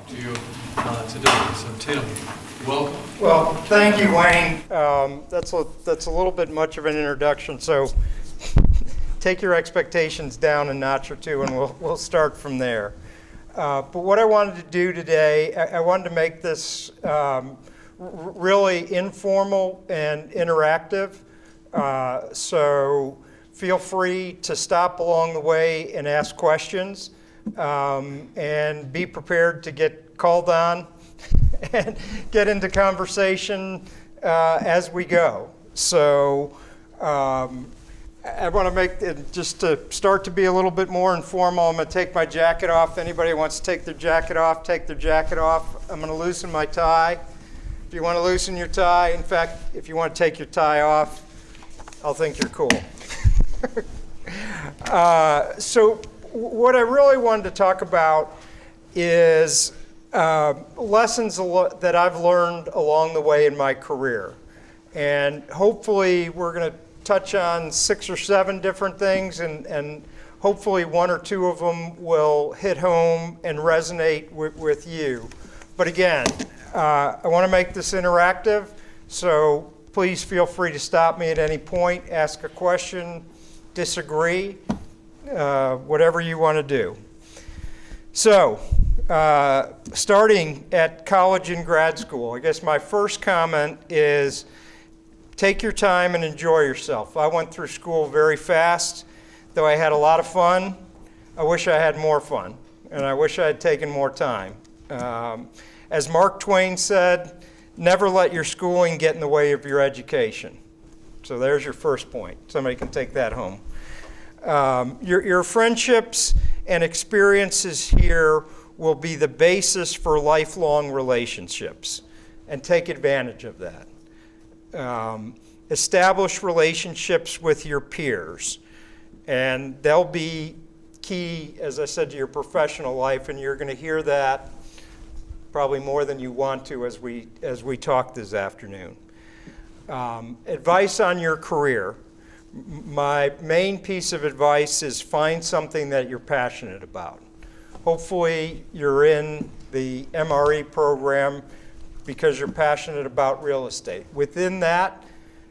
talk to you today. So Tim, welcome. Well, thank you, Wayne. That's a little bit much of an introduction, so take your expectations down a notch or two, and we'll start from there. But what I wanted to do today, I wanted to make this really informal and interactive. So feel free to stop along the way and ask questions, and be prepared to get called on and get into conversation as we go. So I want to make it, just to start to be a little bit more informal, I'm going to take my jacket off. Anybody who wants to take their jacket off, take their jacket off. I'm going to loosen my tie. If you want to loosen your tie, in fact, if you want to take your tie off, I'll think you're cool. So what I really wanted to talk about is lessons that I've learned along the way in my career. And hopefully we're going to touch on 6 or 7 different things, and hopefully 1 or 2 of them will hit home and resonate with you. But again, I want to make this interactive, so please feel free to stop me at any point, ask a question, disagree, whatever you want to do. So, starting at college and grad school, I guess my first comment is take your time and enjoy yourself. I went through school very fast. Though I had a lot of fun, I wish I had more fun, and I wish I had taken more time. As Mark Twain said, never let your schooling get in the way of your education. So there's your first point. Somebody can take that home. Your friendships and experiences here will be the basis for lifelong relationships, and take advantage of that. Establish relationships with your peers, and they'll be key, as I said, to your professional life, and you're going to hear that probably more than you want to as we talk this afternoon. Advice on your career. My main piece of advice is find something that you're passionate about. Hopefully you're in the MRE program because you're passionate about real estate. Within that,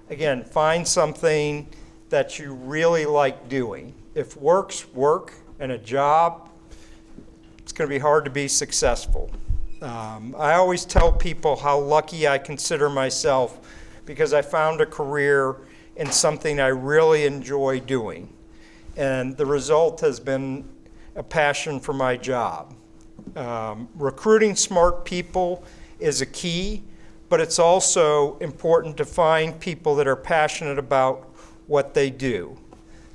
again, find something that you really like doing. If work's work and a job, it's going to be hard to be successful. I always tell people how lucky I consider myself because I found a career in something I really enjoy doing. And the result has been a passion for my job. Recruiting smart people is a key, but it's also important to find people that are passionate about what they do.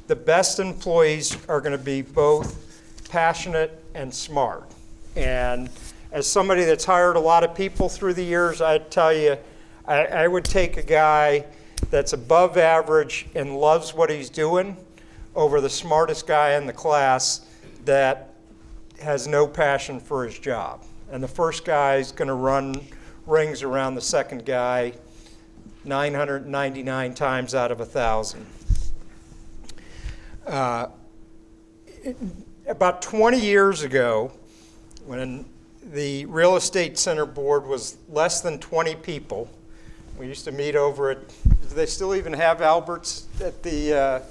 The best employees are going to be both passionate and smart. And as somebody that's hired a lot of people through the years, I'd tell you, I would take a guy that's above average and loves what he's doing over the smartest guy in the class that has no passion for his job. And the first guy is going to run rings around the second guy 999 times out of 1,000. About 20 years ago, when the Real Estate Center Board was less than 20 people, we used to meet over at, do they still even have Albert's at the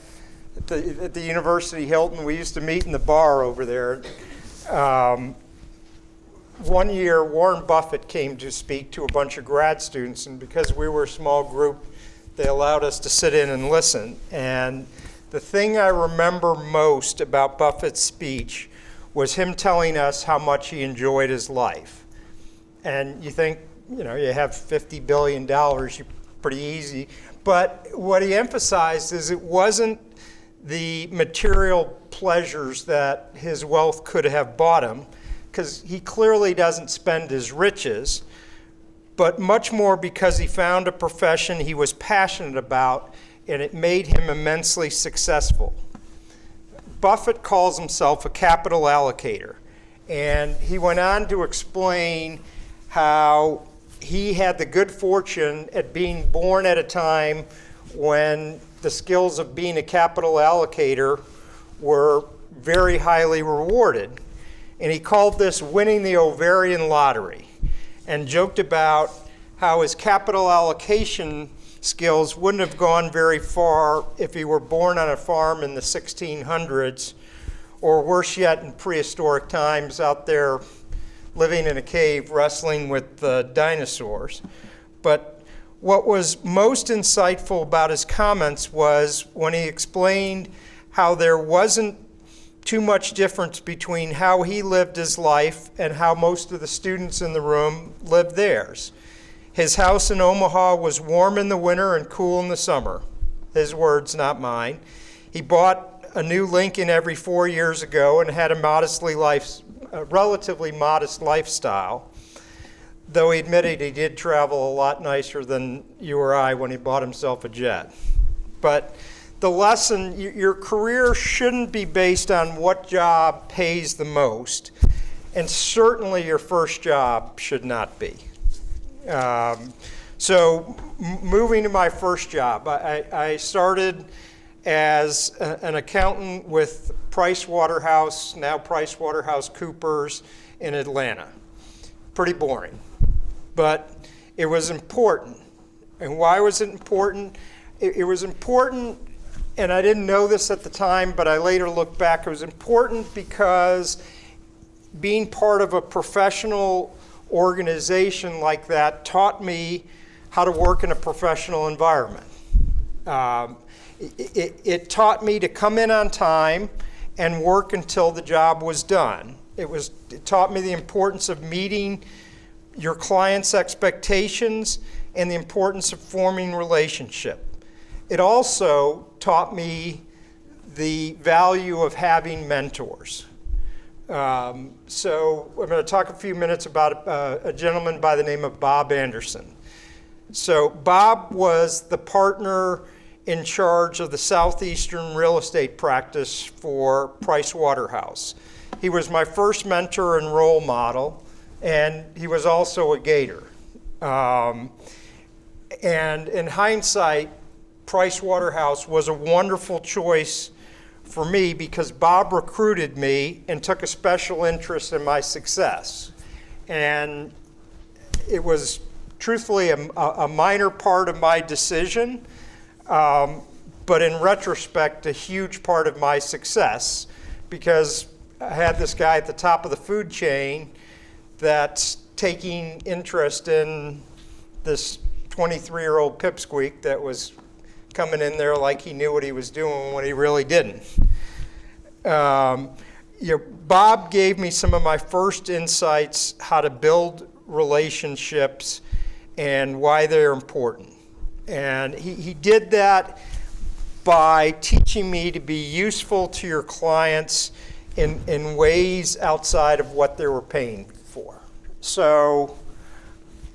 University Hilton? We used to meet in the bar over there. One year, Warren Buffett came to speak to a bunch of grad students, and because we were a small group, they allowed us to sit in and listen. And the thing I remember most about Buffett's speech was him telling us how much he enjoyed his life. And you think, you have $50 billion, you're pretty easy. But what he emphasized is it wasn't the material pleasures that his wealth could have bought him, because he clearly doesn't spend his riches, but much more because he found a profession he was passionate about, and it made him immensely successful. Buffett calls himself a capital allocator, and he went on to explain how he had the good fortune at being born at a time when the skills of being a capital allocator were very highly rewarded. and he called this winning the ovarian lottery, and joked about how his capital allocation skills wouldn't have gone very far if he were born on a farm in the 1600s, or worse yet, in prehistoric times out there living in a cave wrestling with dinosaurs. But what was most insightful about his comments was when he explained how there wasn't too much difference between how he lived his life and how most of the students in the room lived theirs. His house in Omaha was warm in the winter and cool in the summer. His words, not mine. He bought a new Lincoln every 4 years ago and had a relatively modest lifestyle, though he admitted he did travel a lot nicer than you or I when he bought himself a jet. But the lesson, your career shouldn't be based on what job pays the most, and certainly your first job should not be. So moving to my first job, I started as an accountant with Price Waterhouse, now Price Waterhouse Coopers in Atlanta. Pretty boring, but it was important. And why was it important? It was important, and I didn't know this at the time, but I later looked back. It was important because being part of a professional organization like that taught me how to work in a professional environment. It taught me to come in on time and work until the job was done. It taught me the importance of meeting your client's expectations and the importance of forming relationship. It also taught me the value of having mentors. So I'm going to talk a few minutes about a gentleman by the name of Bob Anderson. So Bob was the partner in charge of the Southeastern real estate practice for Price Waterhouse. He was my first mentor and role model, and he was also a Gator. And in hindsight, Price Waterhouse was a wonderful choice for me because Bob recruited me and took a special interest in my success. And it was truthfully a minor part of my decision, but in retrospect, a huge part of my success, because I had this guy at the top of the food chain that's taking interest in this 23-year-old pipsqueak that was coming in there like he knew what he was doing when he really didn't. Bob gave me some of my first insights how to build relationships and why they're important. And he did that by teaching me to be useful to your clients in ways outside of what they were paying for. So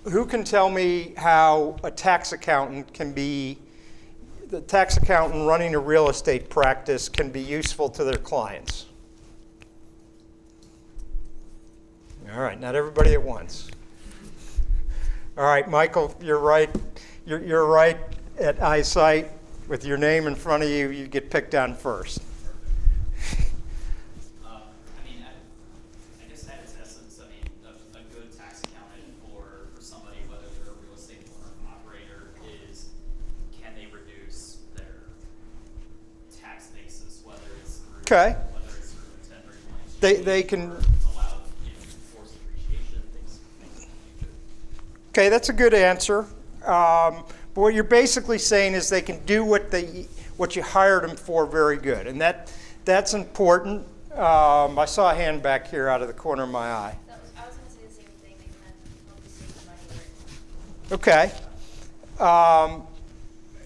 who can tell me how a tax accountant the tax accountant running a real estate practice can be useful to their clients? All right, not everybody at once. All right, Michael, you're right. You're right at eyesight. With your name in front of you, you get picked on first. I guess at its essence, a good tax accountant for somebody, whether they're a real estate owner or operator, is can they reduce their tax basis, whether it's through a 1031 They can. Allow forced depreciation, things of that nature. Okay, that's a good answer. But what you're basically saying is they can do what you hired them for very good, and that's important. I saw a hand back here out of the corner of my eye. I was going to say the same thing. They can help you save the money. Okay.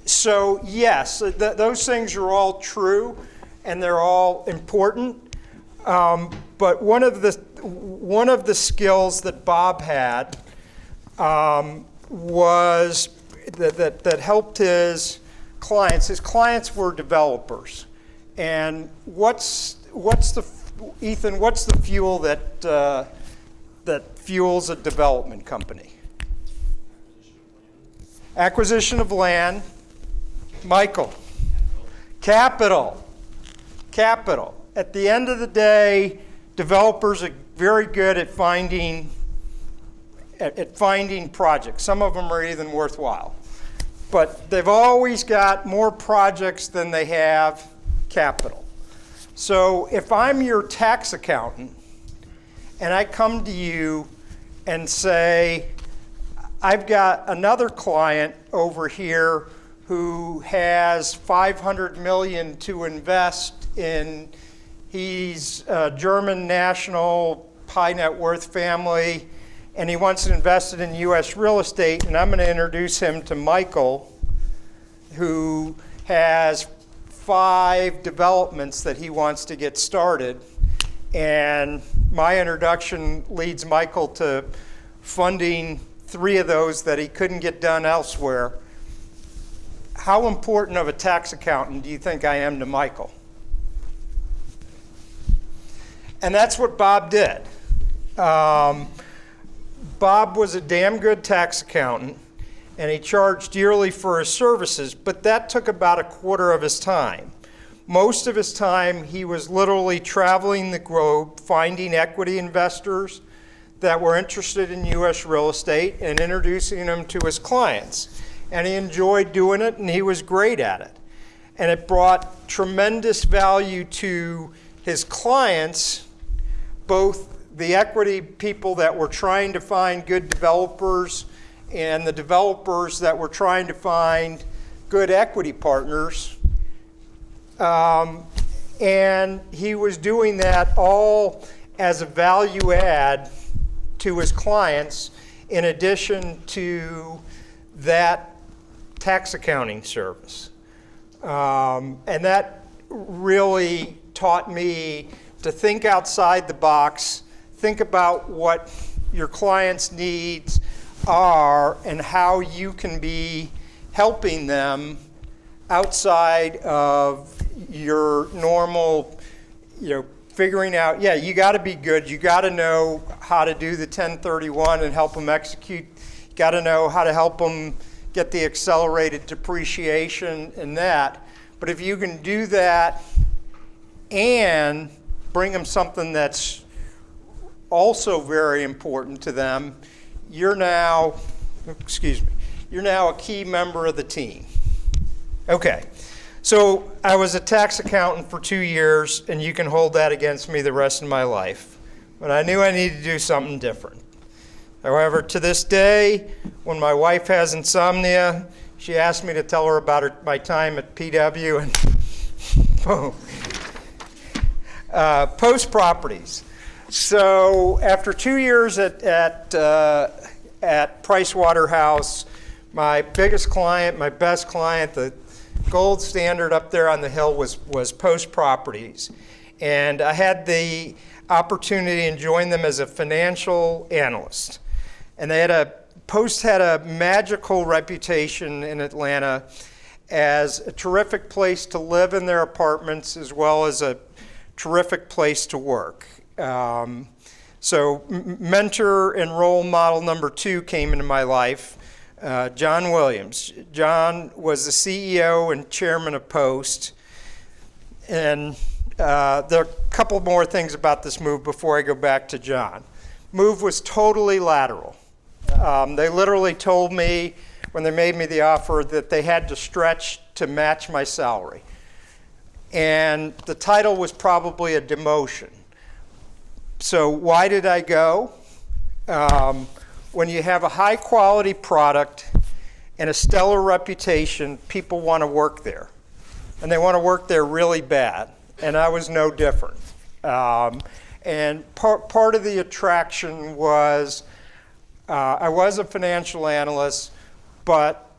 So yes, those things are all true, and they're all important. But one of the skills that Bob had was that helped his clients. His clients were developers, and what's the fuel that fuels a development company? Acquisition of land. Michael. Capital. At the end of the day, developers very good at finding projects. Some of them are even worthwhile. But they've always got more projects than they have capital. So if I'm your tax accountant and I come to you and say, I've got another client over here who has $500 million to invest in, he's a German national, high net worth family, and he wants to invest it in U.S. real estate, and I'm going to introduce him to Michael, who has 5 developments that he wants to get started. And my introduction leads Michael to funding 3 of those that he couldn't get done elsewhere. How important of a tax accountant do you think I am to Michael? And that's what Bob did. Bob was a damn good tax accountant, and he charged dearly for his services, but that took about a quarter of his time. Most of his time, he was literally traveling the globe, finding equity investors that were interested in U.S. real estate and introducing them to his clients. And he enjoyed doing it, and he was great at it. And it brought tremendous value to his clients, both the equity people that were trying to find good developers and the developers that were trying to find good equity partners. And he was doing that all as a value add to his clients in addition to that tax accounting service. And that really taught me to think outside the box, think about what your clients' needs are and how you can be helping them outside of your normal, figuring out, you got to be good. You got to know how to do the 1031 and help them execute. You got to know how to help them get the accelerated depreciation and that. But if you can do that and bring them something that's also very important to them, you're now a key member of the team. Okay, so I was a tax accountant for 2 years, and you can hold that against me the rest of my life. But I knew I needed to do something different. However, to this day, when my wife has insomnia, she asks me to tell her about my time at PW, and boom. Post properties. So after 2 years at Price Waterhouse, my biggest client, my best client, the gold standard up there on the hill was Post Properties. And I had the opportunity to join them as a financial analyst. And Post had a magical reputation in Atlanta as a terrific place to live in their apartments as well as a terrific place to work. So mentor and role model number 2 came into my life, John Williams. John was the CEO and chairman of Post. And there are a couple more things about this move before I go back to John. Move was totally lateral. They literally told me when they made me the offer that they had to stretch to match my salary. And the title was probably a demotion. So why did I go? When you have a high quality product and a stellar reputation, people want to work there. And they want to work there really bad. And I was no different. And part of the attraction was I was a financial analyst, but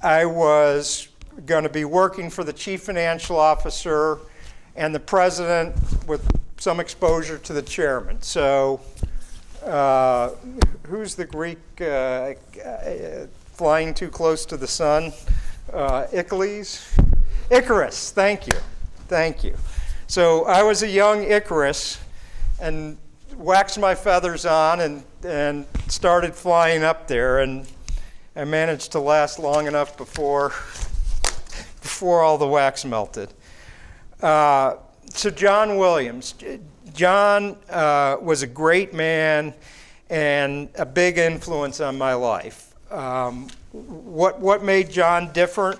I was going to be working for the chief financial officer and the president with some exposure to the chairman. So who's the Greek flying too close to the sun? Icarus, thank you. So I was a young Icarus and waxed my feathers on and started flying up there, and I managed to last long enough before all the wax melted. So John Williams. John was a great man and a big influence on my life. What made John different?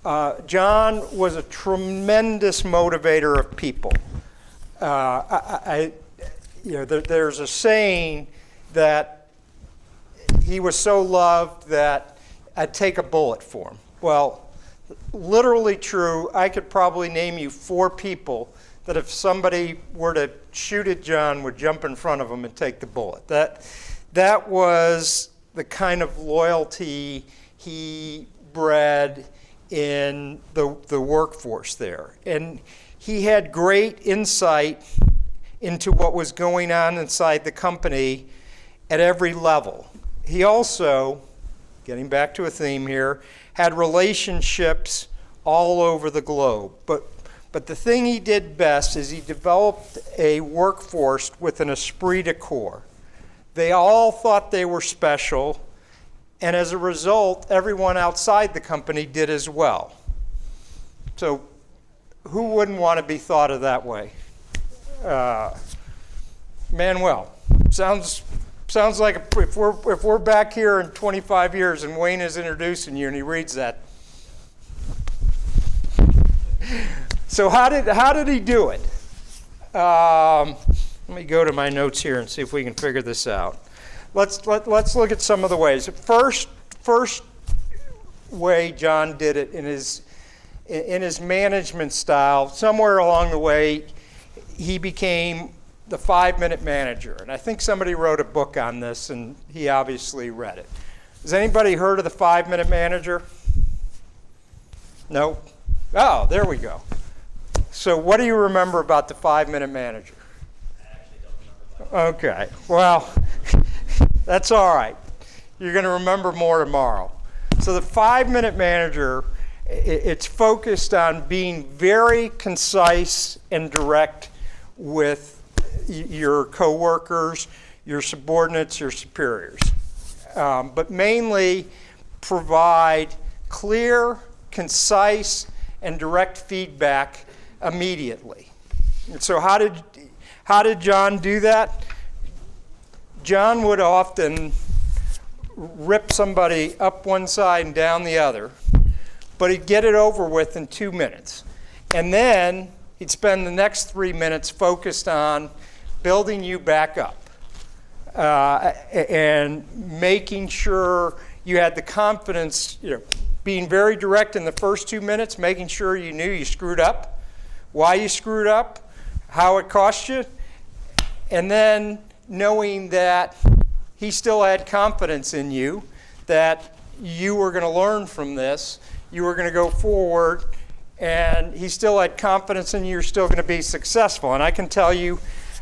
John was a tremendous motivator of people. There's a saying that he was so loved that I'd take a bullet for him. Well, literally true. I could probably name you 4 people that if somebody were to shoot at John would jump in front of him and take the bullet. That was the kind of loyalty he bred in the workforce there. And he had great insight into what was going on inside the company at every level. He also, getting back to a theme here, had relationships all over the globe. But the thing he did best is he developed a workforce with an esprit de corps. They all thought they were special, and as a result, everyone outside the company did as well. So who wouldn't want to be thought of that way? Manuel, sounds like if we're back here in 25 years and Wayne is introducing you and he reads that. So how did he do it? Let me go to my notes here and see if we can figure this out. Let's look at some of the ways. First way John did it in his management style. Somewhere along the way, he became the 5-minute manager, and I think somebody wrote a book on this, and he obviously read it. Has anybody heard of the 5-minute manager? No? Oh, there we go. So what do you remember about the 5-minute manager? I actually don't remember that. Okay, well, that's all right. You're going to remember more tomorrow. So the 5-minute manager, it's focused on being very concise and direct with your coworkers, your subordinates, your superiors. But mainly provide clear, concise, and direct feedback immediately. And so how did John do that? John would often rip somebody up one side and down the other, but he'd get it over with in 2 minutes. And then he'd spend the next 3 minutes focused on building you back up and making sure you had the confidence, being very direct in the first 2 minutes, making sure you knew you screwed up, why you screwed up, how it cost you, and then knowing that he still had confidence in you, that you were going to learn from this, you were going to go forward, and he still had confidence in you, you're still going to be successful. And I can tell you,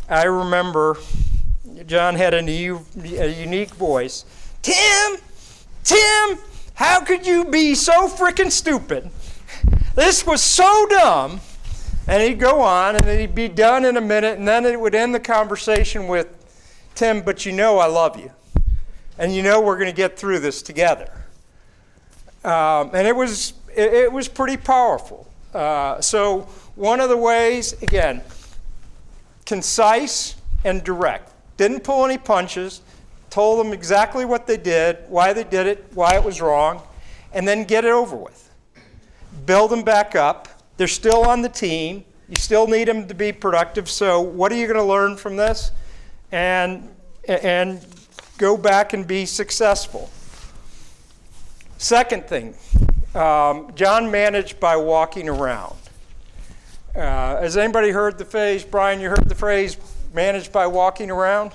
I remember John had a unique voice. Tim, how could you be so freaking stupid? This was so dumb. And he'd go on, and he'd be done in a minute, and then it would end the conversation with, Tim, but I love you. And we're going to get through this together. And it was pretty powerful. So one of the ways, again, concise and direct. Didn't pull any punches, told them exactly what they did, why they did it, why it was wrong, and then get it over with. Build them back up. They're still on the team. You still need them to be productive. So what are you going to learn from this? And go back and be successful. Second thing, John managed by walking around. Has anybody heard the phrase, Brian, you heard the phrase, managed by walking around?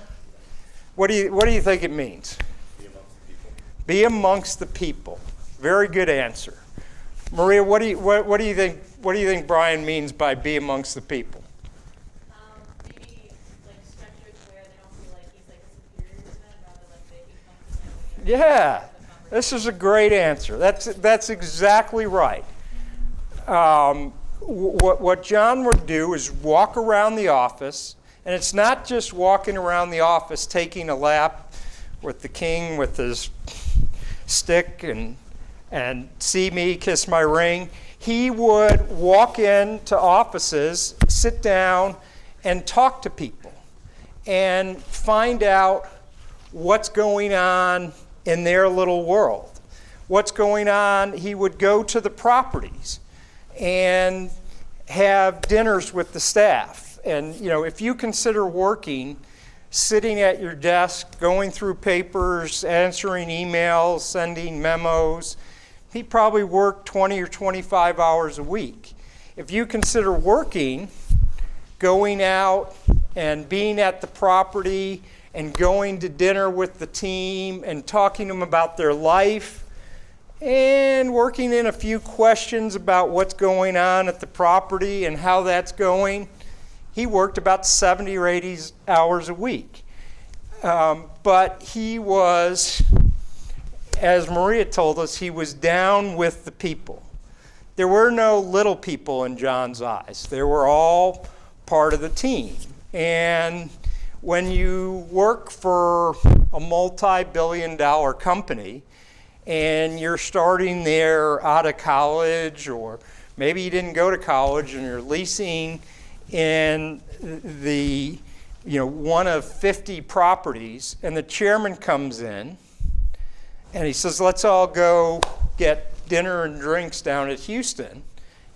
What do you think it means? Be amongst the people. Be amongst the people. Very good answer. Maria, what do you think Brian means by be amongst the people? Maybe like structured where they don't feel like he's like a superior to them, rather like they become to them. Yeah, this is a great answer. That's exactly right. What John would do is walk around the office, and it's not just walking around the office taking a lap with the king with his stick and see me, kiss my ring. He would walk into offices, sit down, and talk to people and find out what's going on in their little world. What's going on, he would go to the properties and have dinners with the staff. And if you consider working, sitting at your desk, going through papers, answering emails, sending memos, he probably worked 20 or 25 hours a week. If you consider working, going out and being at the property and going to dinner with the team and talking to them about their life and working in a few questions about what's going on at the property and how that's going, he worked about 70 or 80 hours a week. But he was, as Maria told us, he was down with the people. There were no little people in John's eyes. They were all part of the team. And when you work for a multi-billion-dollar company and you're starting there out of college, or maybe you didn't go to college and you're leasing in the one of 50 properties, and the chairman comes in and he says, let's all go get dinner and drinks down at Houston,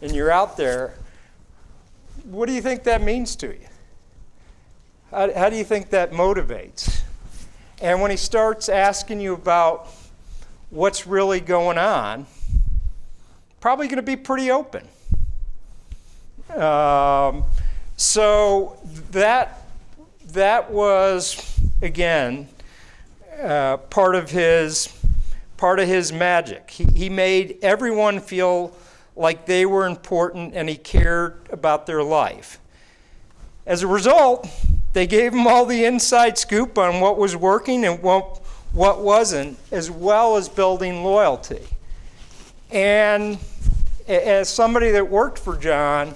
and you're out there, what do you think that means to you? How do you think that motivates? And when he starts asking you about what's really going on, probably going to be pretty open. So that was, again, part of his magic. He made everyone feel like they were important and he cared about their life. As a result, they gave him all the inside scoop on what was working and what wasn't, as well as building loyalty. And as somebody that worked for John,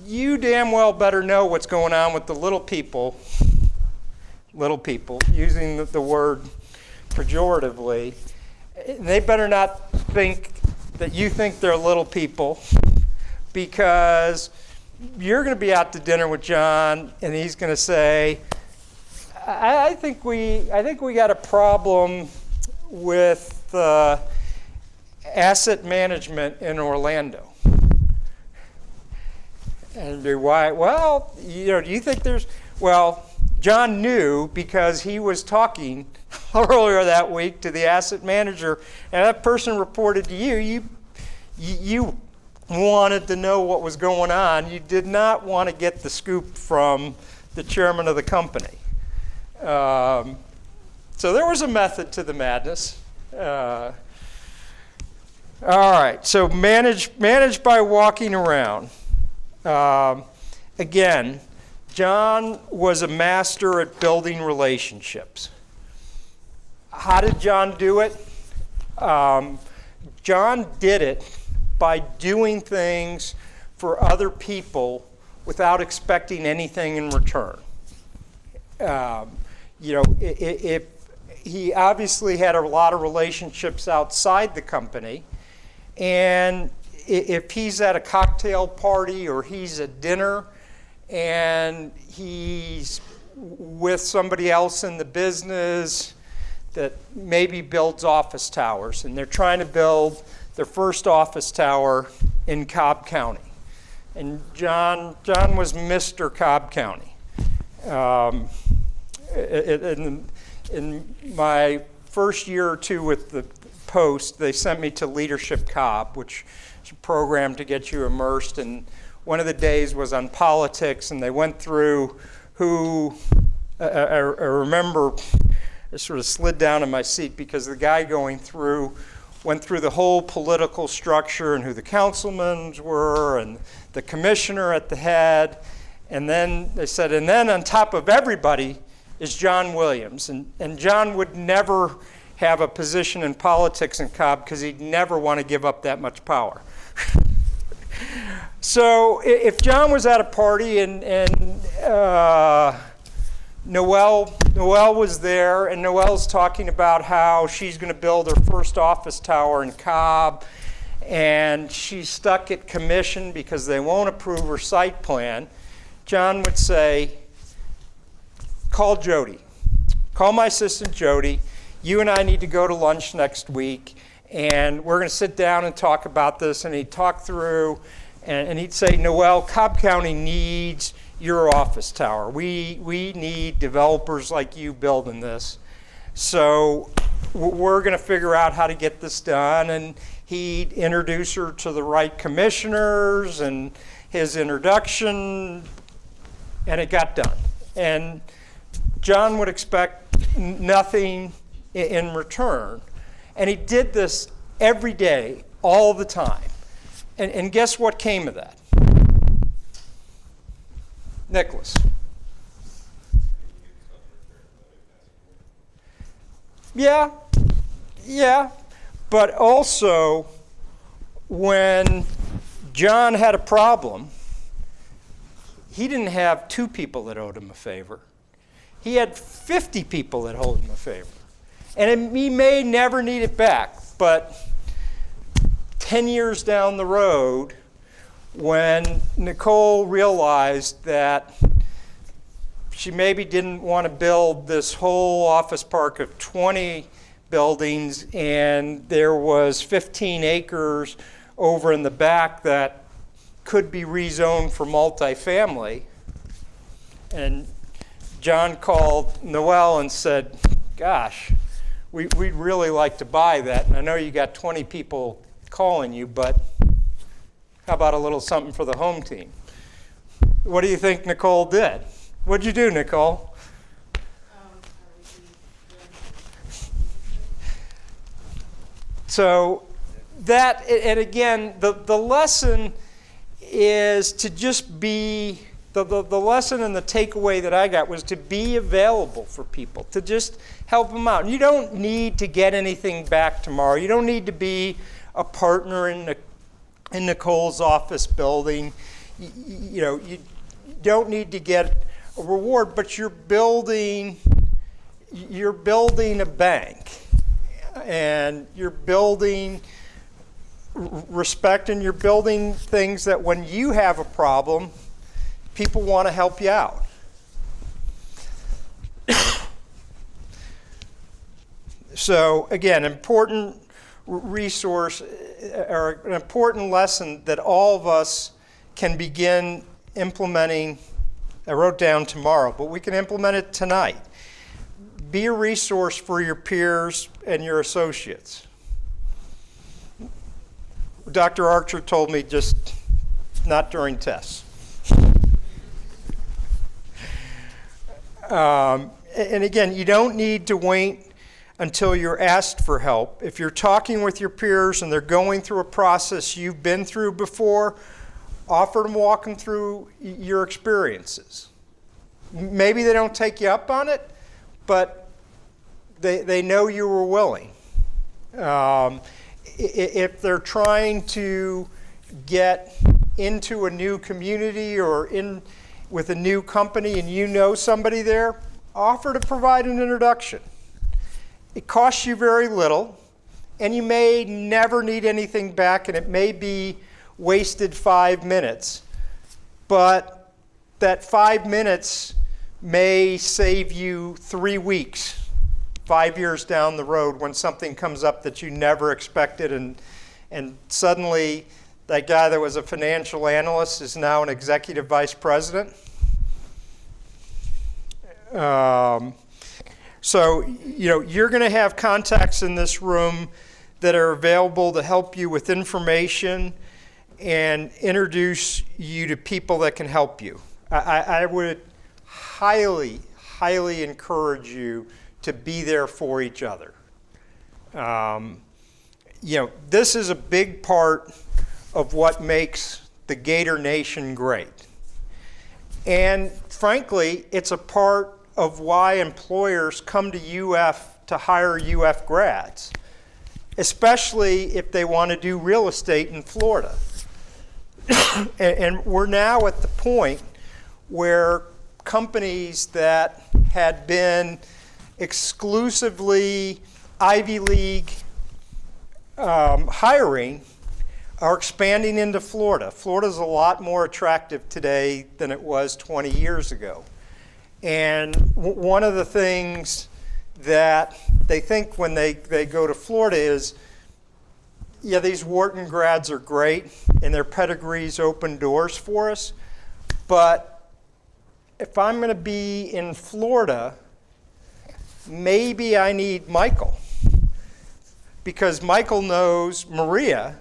you damn well better know what's going on with the little people, using the word pejoratively. They better not think that you think they're little people, because you're going to be out to dinner with John and he's going to say, I think we got a problem with asset management in Orlando. And why? Well, do you think there's? Well, John knew because he was talking earlier that week to the asset manager, and that person reported to you. You wanted to know what was going on. You did not want to get the scoop from the chairman of the company. So there was a method to the madness. All right, so manage by walking around. Again, John was a master at building relationships. How did John do it? John did it by doing things for other people without expecting anything in return. He obviously had a lot of relationships outside the company, and if he's at a cocktail party or he's at dinner and he's with somebody else in the business that maybe builds office towers, and they're trying to build their first office tower in Cobb County. And John was Mr. Cobb County. In my first year or two with the Post, they sent me to Leadership Cobb, which is a program to get you immersed. And one of the days was on politics, and they went through who, I remember, I sort of slid down in my seat because the guy going through went through the whole political structure and who the councilmen were and the commissioner at the head. And then they said, and then on top of everybody is John Williams. And John would never have a position in politics in Cobb because he'd never want to give up that much power. So if John was at a party and Noelle was there, and Noelle's talking about how she's going to build her first office tower in Cobb, and she's stuck at commission because they won't approve her site plan, John would say, call Jody. Call my assistant Jody. You and I need to go to lunch next week, and we're going to sit down and talk about this. And he'd talk through, and he'd say, Noel, Cobb County needs your office tower. We need developers like you building this. So we're going to figure out how to get this done. And he'd introduce her to the right commissioners and his introduction, and it got done. And John would expect nothing in return. And he did this every day, all the time. And guess what came of that? Nicholas. Yeah. But also, when John had a problem, he didn't have 2 people that owed him a favor. He had 50 people that owed him a favor. And he may never need it back, but 10 years down the road, when Nicole realized that she maybe didn't want to build this whole office park of 20 buildings, and there was 15 acres over in the back that could be rezoned for multifamily, and John called Noel and said, gosh, we'd really like to buy that, and I know you got 20 people calling you, but how about a little something for the home team? What do you think Nicole did? What'd you do, Nicole? So that, and again, the lesson is to just be, the lesson and the takeaway that I got was to be available for people, to just help them out. And you don't need to get anything back tomorrow. You don't need to be a partner in Nicole's office building. You don't need to get a reward, but you're building a bank, and you're building respect, and you're building things that when you have a problem, people want to help you out. So again, important resource, or an important lesson that all of us can begin implementing. I wrote down tomorrow, but we can implement it tonight. Be a resource for your peers and your associates. Dr. Archer told me just not during tests. And again, you don't need to wait until you're asked for help. If you're talking with your peers and they're going through a process you've been through before, offer to walk them through your experiences. Maybe they don't take you up on it, but they know you were willing. If they're trying to get into a new community or in with a new company and you know somebody there, offer to provide an introduction. It costs you very little, and you may never need anything back, and it may be wasted 5 minutes, but that 5 minutes may save you 3 weeks, 5 years down the road when something comes up that you never expected, and suddenly that guy that was a financial analyst is now an executive vice president. So, you're going to have contacts in this room that are available to help you with information and introduce you to people that can help you. I would highly, highly encourage you to be there for each other. This is a big part of what makes the Gator Nation great. And frankly, it's a part of why employers come to UF to hire UF grads, especially if they want to do real estate in Florida. And we're now at the point where companies that had been exclusively Ivy League hiring are expanding into Florida. Florida's a lot more attractive today than it was 20 years ago. And one of the things that they think when they go to Florida is, yeah, these Wharton grads are great and their pedigrees open doors for us, but if I'm going to be in Florida, maybe I need Michael, because Michael knows Maria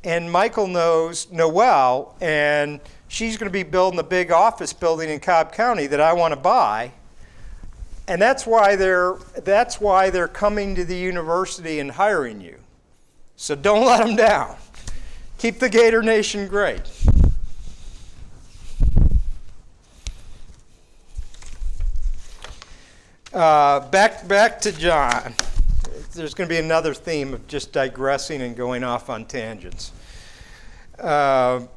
and Michael knows Noelle, and she's going to be building a big office building in Cobb County that I want to buy. And that's why they're coming to the university and hiring you. So don't let them down. Keep the Gator Nation great. Back to John. There's going to be another theme of just digressing and going off on tangents. John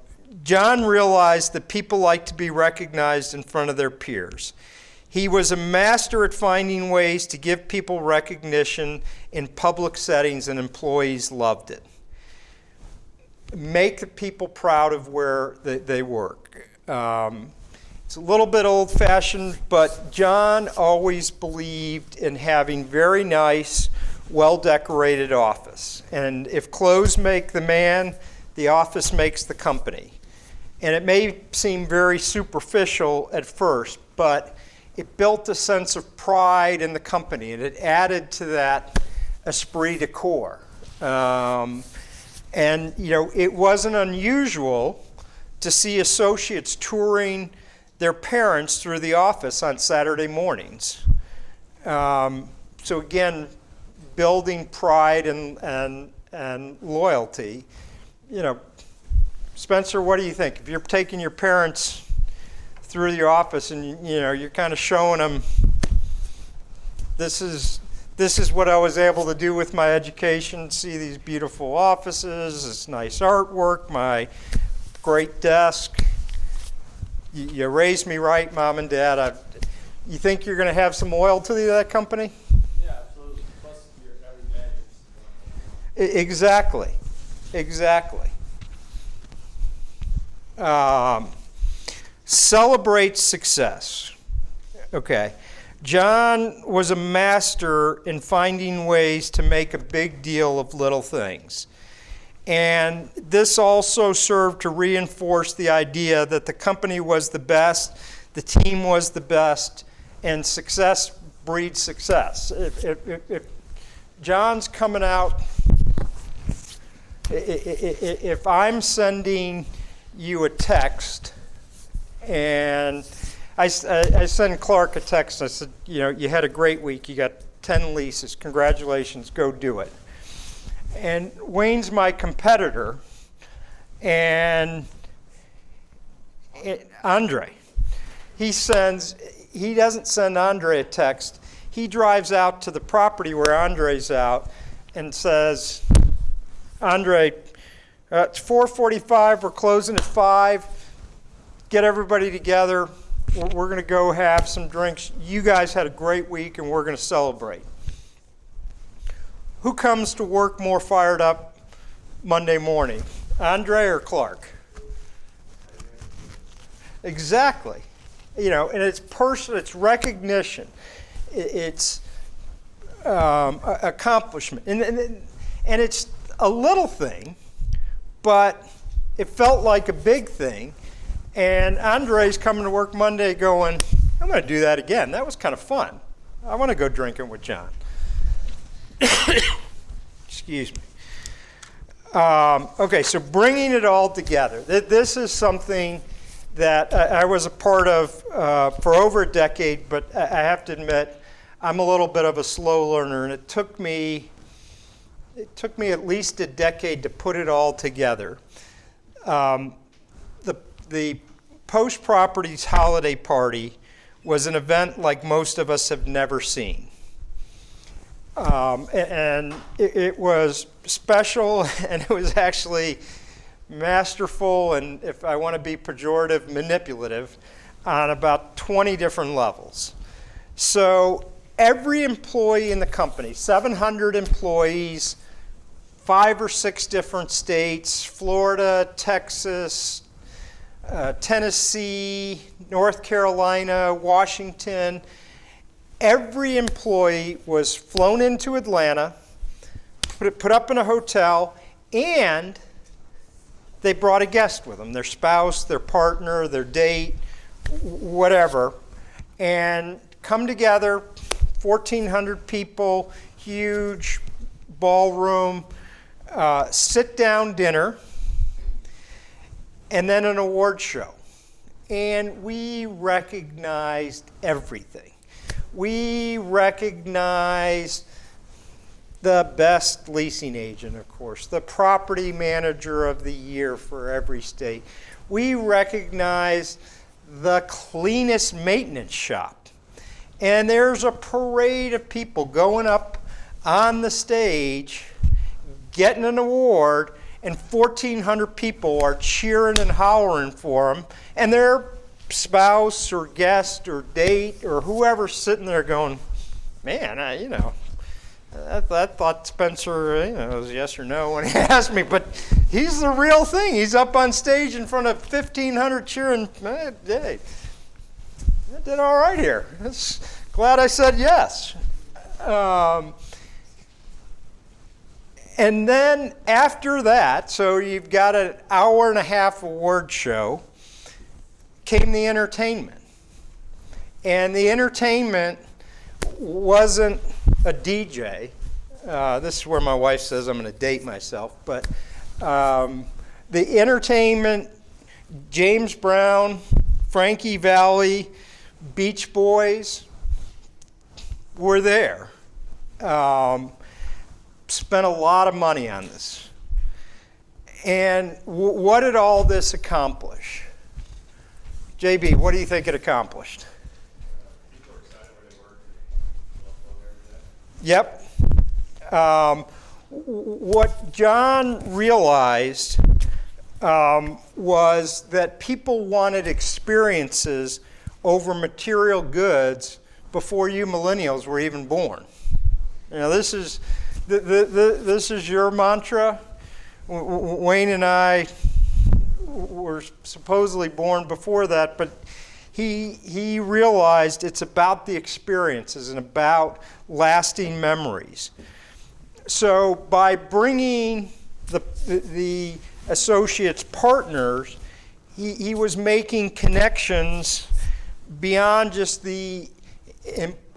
realized that people like to be recognized in front of their peers. He was a master at finding ways to give people recognition in public settings, and employees loved it. Make the people proud of where they work. It's a little bit old-fashioned, but John always believed in having very nice, well-decorated office. And if clothes make the man, the office makes the company. And it may seem very superficial at first, but it built a sense of pride in the company, and it added to that esprit de corps. And it wasn't unusual to see associates touring their parents through the office on Saturday mornings. So again, building pride and loyalty. Spencer, what do you think? If you're taking your parents through your office and you're kind of showing them, this is what I was able to do with my education, see these beautiful offices, this nice artwork, my great desk. You raised me right, Mom and Dad. You think you're going to have some loyalty to that company? Yeah, absolutely. Plus your every day. Exactly. Celebrate success. Okay. John was a master in finding ways to make a big deal of little things. And this also served to reinforce the idea that the company was the best, the team was the best, and success breeds success. If John's coming out, if I'm sending you a text, and I send Clark a text, I said, you had a great week, you got 10 leases, congratulations, go do it. And Wayne's my competitor, and Andre, he doesn't send Andre a text, he drives out to the property where Andre's out and says, Andre, it's 4:45, we're closing at 5, get everybody together, we're going to go have some drinks, you guys had a great week and we're going to celebrate. Who comes to work more fired up Monday morning, Andre or Clark? Exactly. And it's personal, it's recognition, it's accomplishment. And it's a little thing, but it felt like a big thing. And Andre's coming to work Monday going, I'm going to do that again. That was kind of fun. I want to go drinking with John. Excuse me. Okay, so bringing it all together. This is something that I was a part of for over a decade, but I have to admit, I'm a little bit of a slow learner, and it took me at least a decade to put it all together. The Post Properties Holiday Party was an event like most of us have never seen. And it was special, and it was actually masterful, and if I want to be pejorative, manipulative, on about 20 different levels. So every employee in the company, 700 employees, 5 or 6 different states, Florida, Texas, Tennessee, North Carolina, Washington. Every employee was flown into Atlanta, put up in a hotel, and they brought a guest with them, their spouse, their partner, their date, whatever, and come together, 1,400 people, huge ballroom, sit-down dinner, and then an award show. And we recognized everything. We recognized the best leasing agent, of course, the property manager of the year for every state. We recognized the cleanest maintenance shop. And there's a parade of people going up on the stage, getting an award, and 1,400 people are cheering and hollering for them, and their spouse or guest or date or whoever's sitting there going, man, I thought Spencer, was yes or no when he asked me, but he's the real thing. He's up on stage in front of 1,500 cheering. Hey, I did all right here. Glad I said yes. And then after that, so you've got an hour and a half award show, came the entertainment. And the entertainment wasn't a DJ. This is where my wife says I'm going to date myself. But the entertainment, James Brown, Frankie Valli, Beach Boys were there. Spent a lot of money on this. And what did all this accomplish? JB, what do you think it accomplished? People are excited where they work. Yep. What John realized was that people wanted experiences over material goods before you millennials were even born. This is your mantra. Wayne and I were supposedly born before that, but he realized it's about the experiences and about lasting memories. So by bringing the associates partners, he was making connections beyond just the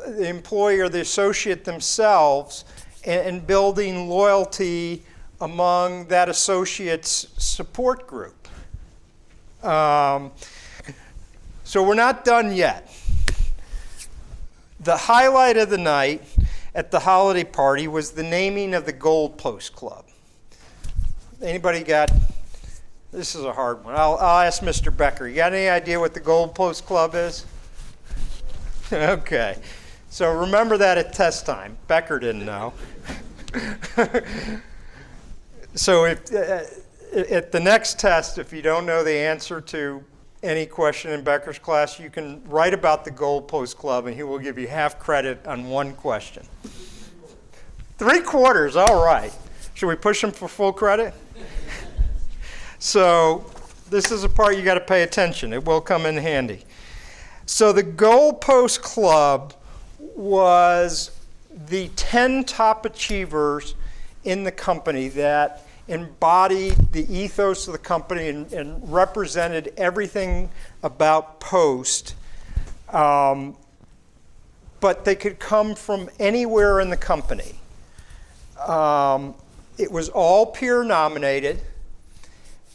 employee or the associate themselves, and building loyalty among that associate's support group. So we're not done yet. The highlight of the night at the holiday party was the naming of the Gold Post Club. Anybody got, this is a hard one. I'll ask Mr. Becker. You got any idea what the Gold Post Club is? Okay. So remember that at test time. Becker didn't know. So at the next test, if you don't know the answer to any question in Becker's class, you can write about the Gold Post Club, and he will give you half credit on one question. 3/4, all right. Should we push him for full credit? So this is a part you got to pay attention. It will come in handy. So the Gold Post Club was the 10 top achievers in the company that embodied the ethos of the company and represented everything about Post. But they could come from anywhere in the company. It was all peer nominated,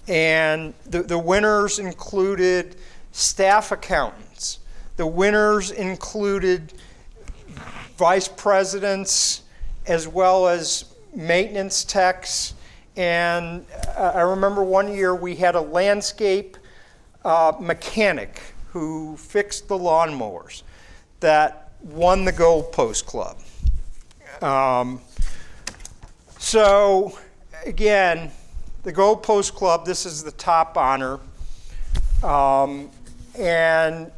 and the winners included staff accountants. The winners included vice presidents as well as maintenance techs. And I remember one year we had a landscape mechanic who fixed the lawnmowers that won the Gold Post Club. So again, the Gold Post Club, this is the top honor. And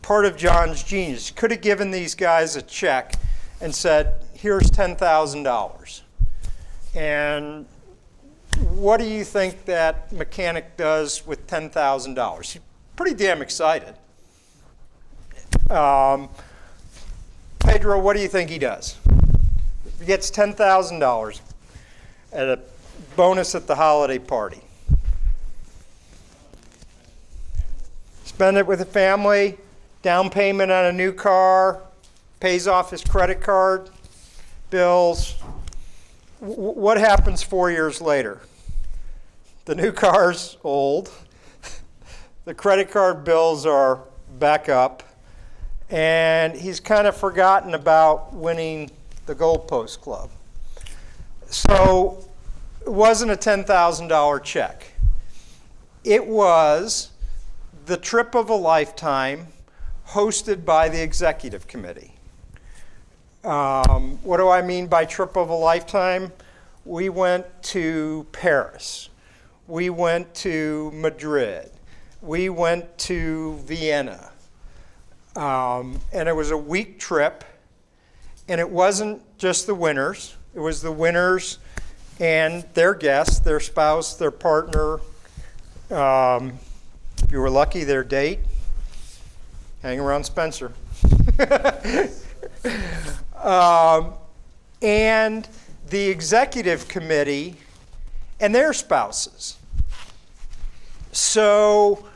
part of John's genius, could have given these guys a check and said, here's $10,000. And what do you think that mechanic does with $10,000? He's pretty damn excited. Pedro, what do you think he does? He gets $10,000 at a bonus at the holiday party. Spend it with the family, down payment on a new car, pays off his credit card bills. What happens 4 years later? The new car's old, the credit card bills are back up, and he's kind of forgotten about winning the Gold Post Club. So it wasn't a $10,000 check. It was the trip of a lifetime hosted by the executive committee. What do I mean by trip of a lifetime? We went to Paris. We went to Madrid. We went to Vienna. And it was a week trip. And it wasn't just the winners. It was the winners and their guests, their spouse, their partner. If you were lucky, their date. Hang around Spencer. And the executive committee and their spouses. So,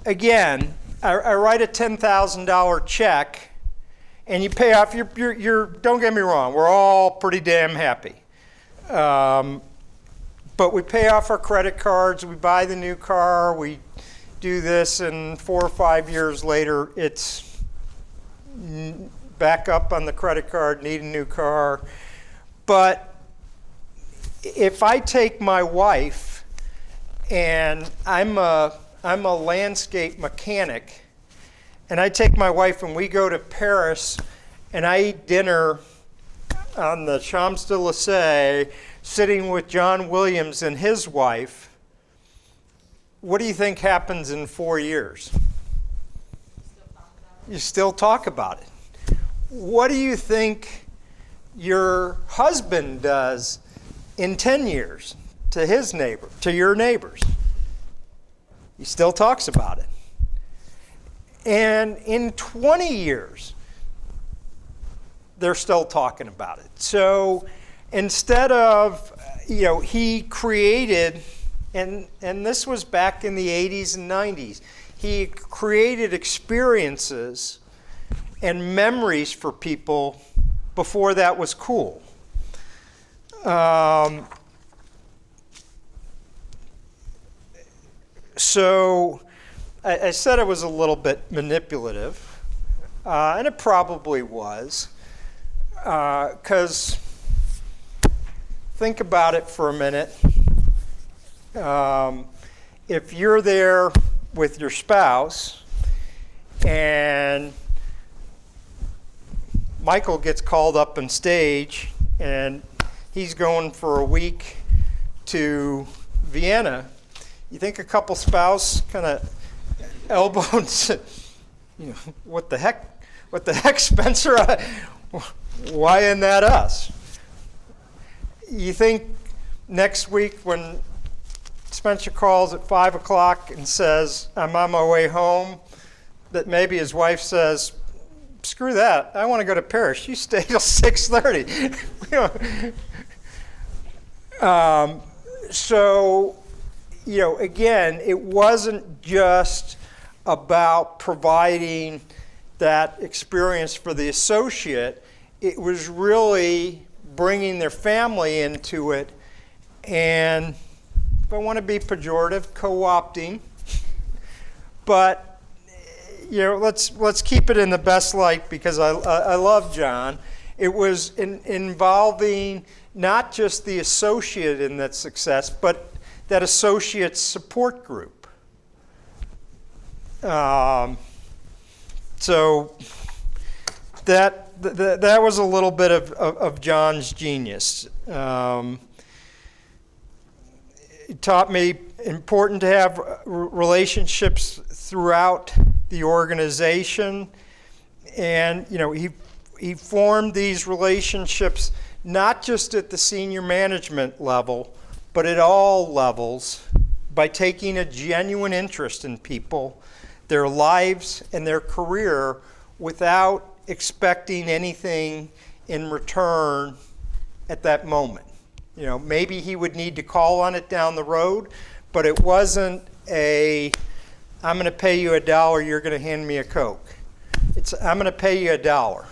again, I write a $10,000 check, and you pay off. You're. Don't get me wrong. We're all pretty damn happy. But we pay off our credit cards. We buy the new car. We do this, and 4 or 5 years later, it's back up on the credit card. Need a new car. But if I take my wife, and I'm a landscape mechanic, and I take my wife and we go to Paris, and I eat dinner on the Champs-Élysées, sitting with John Williams and his wife, what do you think happens in 4 years? You still talk about it. What do you think your husband does in 10 years to his neighbor, to your neighbors? He still talks about it. And in 20 years, they're still talking about it. So instead of, he created, and this was back in the 80s and 90s, he created experiences and memories for people before that was cool. So I said it was a little bit manipulative, and it probably was, because think about it for a minute. If you're there with your spouse and Michael gets called up on stage and he's going for a week to Vienna, you think a couple spouse kind of elbows, what the heck, Spencer? Why isn't that us? You think next week when Spencer calls at 5 o'clock and says, I'm on my way home, that maybe his wife says, screw that, I want to go to Paris. You stay till 6:30. So, again, it wasn't just about providing that experience for the associate. It was really bringing their family into it, and if I want to be pejorative, co-opting. But let's keep it in the best light, because I love John. It was involving not just the associate in that success, but that associate's support group. So that was a little bit of John's genius. It taught me important to have relationships throughout the organization, and he formed these relationships not just at the senior management level, but at all levels, by taking a genuine interest in people, their lives, and their career without expecting anything in return at that moment. You know, maybe he would need to call on it down the road, but it wasn't I'm going to pay you $1, you're going to hand me a Coke. It's, I'm going to pay you $1.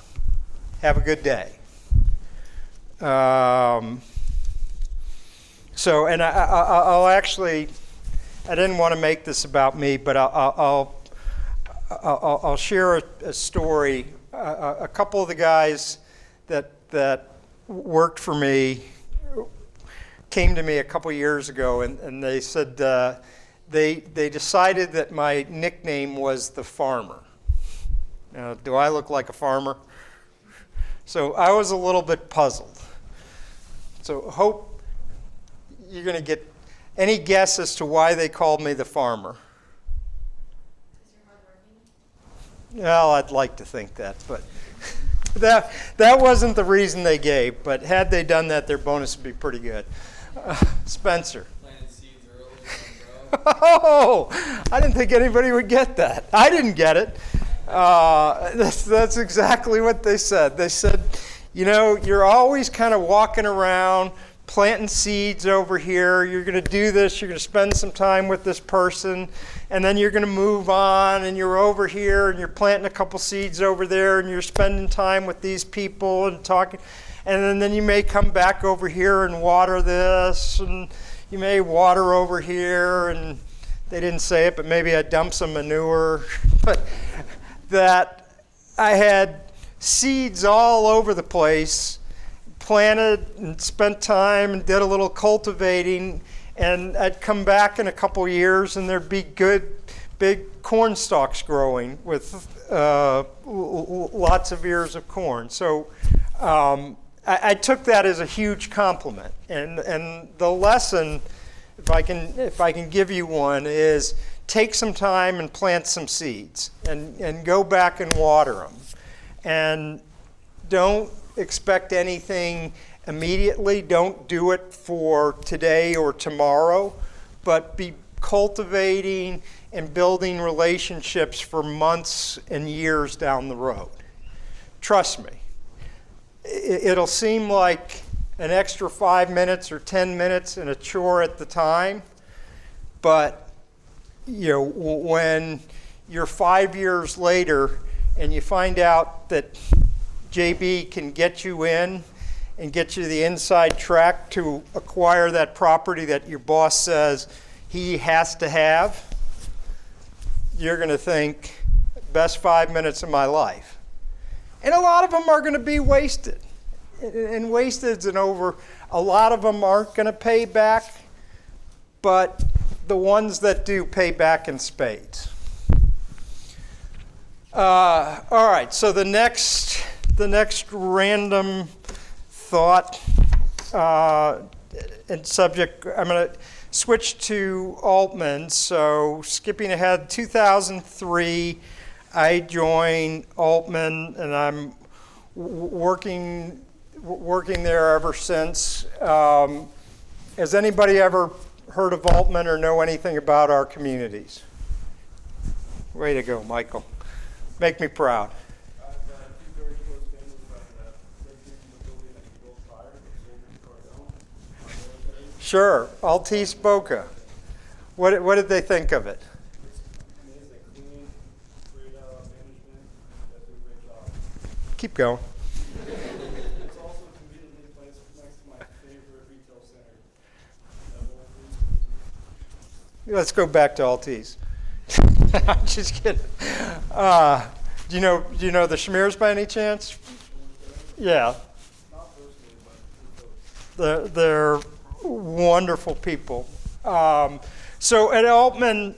Have a good day. So, and I'll actually, I didn't want to make this about me, but I'll share a story. A couple of the guys that worked for me came to me a couple years ago, and they said they decided that my nickname was the farmer. Now, do I look like a farmer? So I was a little bit puzzled. So hope you're going to get any guess as to why they called me the farmer. Well, I'd like to think that, but that wasn't the reason they gave. But had they done that, their bonus would be pretty good. Spencer. Planted seeds early on, bro. Oh, I didn't think anybody would get that. I didn't get it. That's exactly what they said. They said, you know, you're always kind of walking around, planting seeds over here. You're going to do this. You're going to spend some time with this person, and then you're going to move on, and you're over here, and you're planting a couple seeds over there, and you're spending time with these people and talking. And then you may come back over here and water this, and you may water over here, and they didn't say it, but maybe I dumped some manure. But that I had seeds all over the place, planted and spent time and did a little cultivating, and I'd come back in a couple years and there'd be good big corn stalks growing with lots of ears of corn. So I took that as a huge compliment, and the lesson, if I can give you one, is take some time and plant some seeds and go back and water them. And don't expect anything immediately. Don't do it for today or tomorrow, but be cultivating and building relationships for months and years down the road. Trust me. It'll seem like an extra 5 minutes or 10 minutes and a chore at the time, but you know, when you're 5 years later and you find out that JB can get you in and get you the inside track to acquire that property that your boss says he has to have, you're going to think, best 5 minutes of my life. And a lot of them are going to be wasted. And wasted's and over. A lot of them aren't going to pay back, but the ones that do pay back in spades. All right, so the next random thought and subject, I'm going to switch to Altman. So skipping ahead, 2003, I joined Altman, and I'm working there ever since. Has anybody ever heard of Altman or know anything about our communities? Way to go, Michael. Make me proud. Sure, Altice Boca. What did they think of it? Amazing, clean, great management, they do a great job. Keep going. It's also conveniently placed next to my favorite retail center. Let's go back to Altice. I'm just kidding. Do you know the Schmears by any chance? Yeah. Not personally, but They're wonderful people. So at Altman,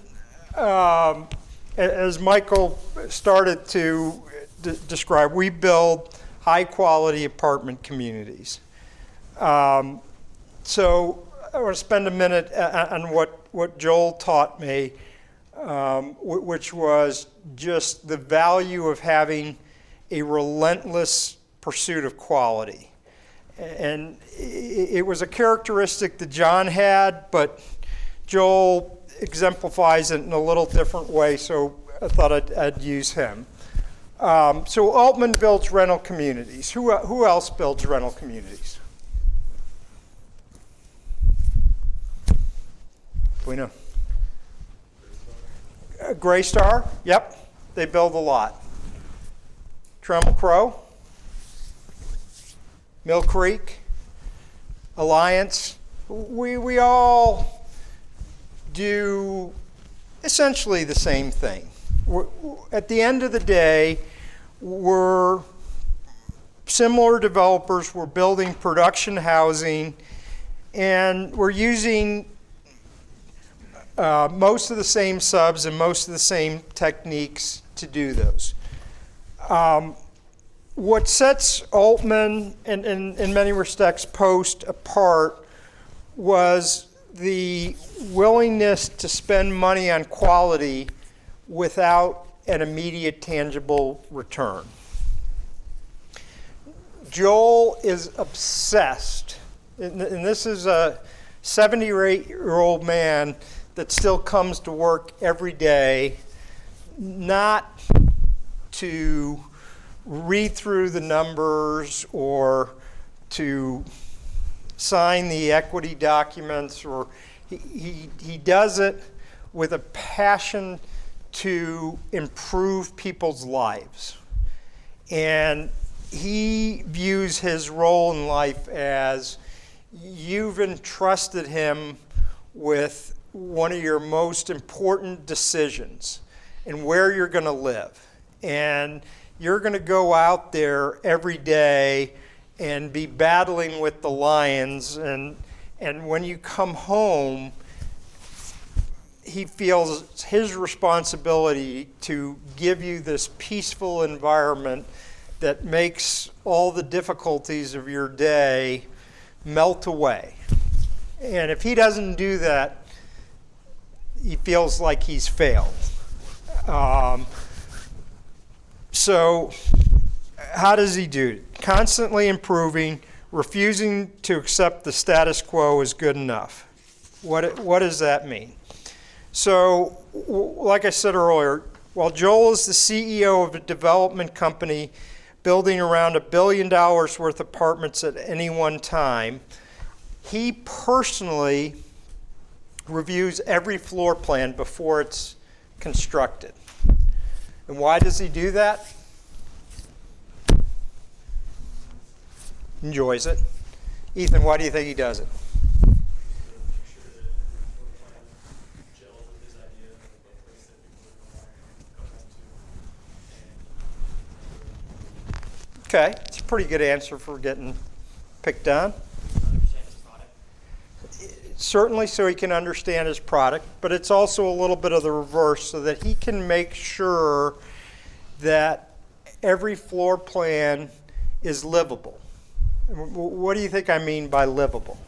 as Michael started to describe, we build high-quality apartment communities. So I want to spend a minute on what Joel taught me, which was just the value of having a relentless pursuit of quality. And it was a characteristic that John had, but Joel exemplifies it in a little different way, so I thought I'd use him. So Altman builds rental communities. Who else builds rental communities? We know. Graystar, yep, they build a lot. Trammell Crow, Mill Creek, Alliance, we all do essentially the same thing. At the end of the day, we're similar developers, we're building production housing, and we're using most of the same subs and most of the same techniques to do those. What sets Altman and in many respects Post apart was the willingness to spend money on quality without an immediate tangible return. Joel is obsessed, and this is a 70 or 8-year-old man that still comes to work every day, not to read through the numbers or to sign the equity documents, or he does it with a passion to improve people's lives. And he views his role in life as you've entrusted him with one of your most important decisions and where you're going to live. And you're going to go out there every day and be battling with the lions. And when you come home, he feels his responsibility to give you this peaceful environment that makes all the difficulties of your day melt away. And if he doesn't do that, he feels like he's failed. So how does he do it? Constantly improving, refusing to accept the status quo as good enough. What does that mean? So, like I said earlier, while Joel is the CEO of a development company building around $1 billion worth of apartments at any one time, he personally reviews every floor plan before it's constructed. And why does he do that? Enjoys it. Ethan, why do you think he does it? Okay, it's a pretty good answer for getting picked on. Understand his product. Certainly so he can understand his product, but it's also a little bit of the reverse so that he can make sure that every floor plan is livable. What do you think I mean by livable?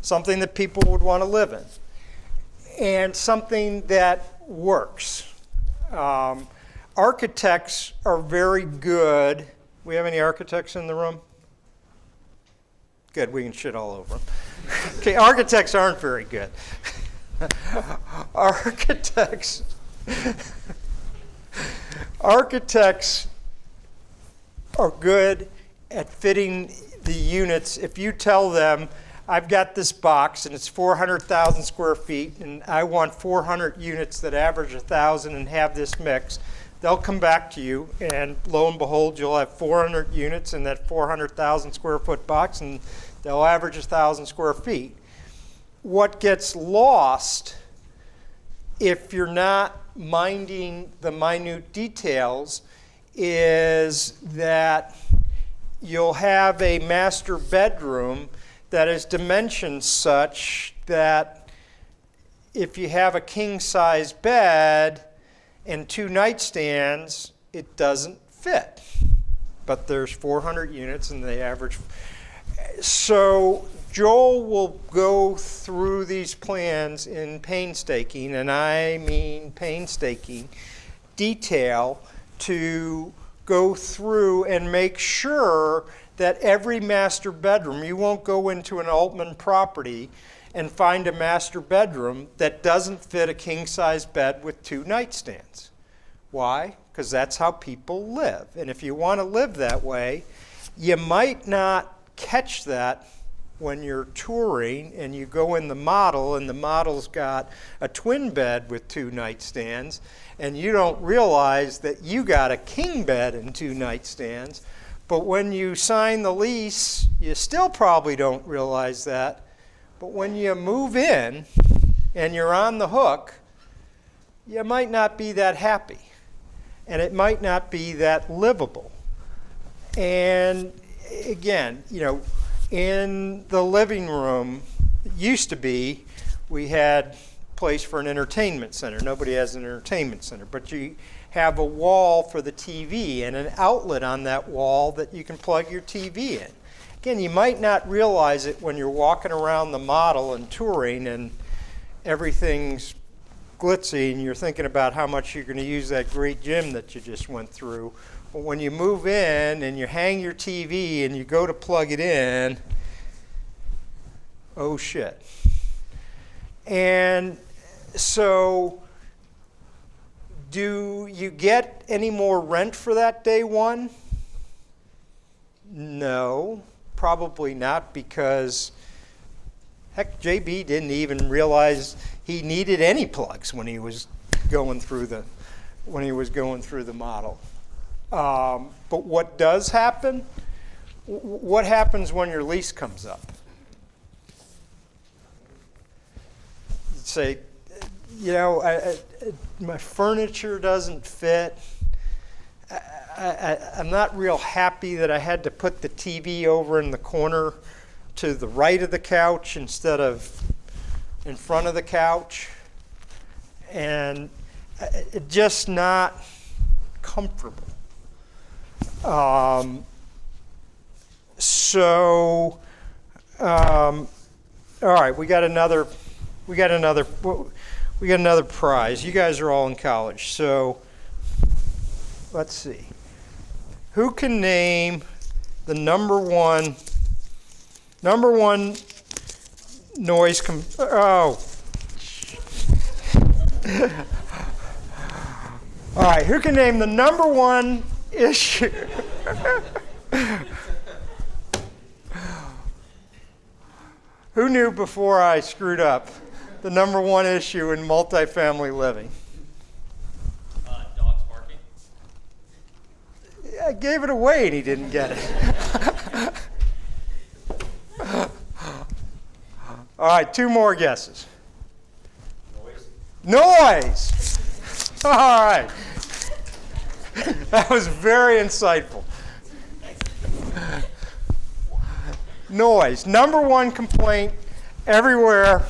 Something that people would want to live in. And something that works. Architects are very good. We have any architects in the room? Good, we can shit all over them. Okay, architects aren't very good. Architects are good at fitting the units. If you tell them, I've got this box and it's 400,000 square feet and I want 400 units that average 1,000 and have this mix, they'll come back to you and lo and behold, you'll have 400 units in that 400,000 square foot box and they'll average 1,000 square feet. What gets lost if you're not minding the minute details is that you'll have a master bedroom that is dimensioned such that if you have a king-size bed and 2 nightstands, it doesn't fit. But there's 400 units and they average. So Joel will go through these plans in painstaking, and I mean painstaking, detail to go through and make sure that every master bedroom, you won't go into an Altman property and find a master bedroom that doesn't fit a king-size bed with 2 nightstands. Why? Because that's how people live. And if you want to live that way, you might not catch that when you're touring and you go in the model and the model's got a twin bed with 2 nightstands, and you don't realize that you got a king bed and 2 nightstands. But when you sign the lease, you still probably don't realize that. But when you move in and you're on the hook, you might not be that happy. And it might not be that livable. And again, in the living room, it used to be, we had a place for an entertainment center. Nobody has an entertainment center, but you have a wall for the TV and an outlet on that wall that you can plug your TV in. Again, you might not realize it when you're walking around the model and touring and everything's glitzy and you're thinking about how much you're going to use that great gym that you just went through. But when you move in and you hang your TV and you go to plug it in, oh shit. And so, do you get any more rent for that day one? No, probably not, because heck, JB didn't even realize he needed any plugs when he was going through the model. But what does happen? What happens when your lease comes up? You say, my furniture doesn't fit. I'm not real happy that I had to put the TV over in the corner to the right of the couch instead of in front of the couch. And it's just not comfortable. All right, we got another prize. You guys are all in college, so let's see. Who can name the number one noise all right, who can name the number one issue? Who knew before I screwed up the number one issue in multifamily living? Dogs barking. I gave it away and he didn't get it. All right, 2 more guesses. Noise! All right. That was very insightful. Noise. Number one complaint everywhere.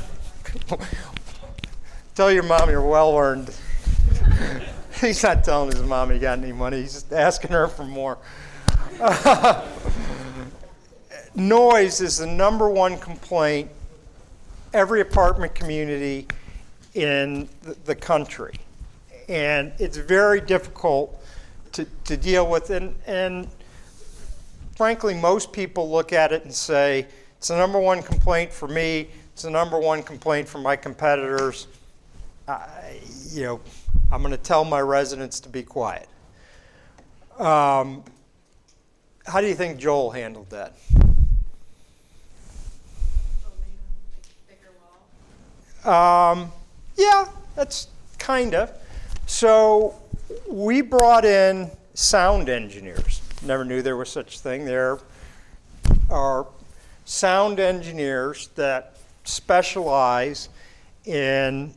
Tell your mom you're well earned. He's not telling his mom he got any money. He's just asking her for more. Noise is the number one complaint every apartment community in the country. And it's very difficult to deal with. And frankly, most people look at it and say, it's the number one complaint for me, it's the number one complaint for my competitors. I'm going to tell my residents to be quiet. How do you think Joel handled that? Yeah, that's kind of. So we brought in sound engineers. Never knew there was such a thing. There are sound engineers that specialize in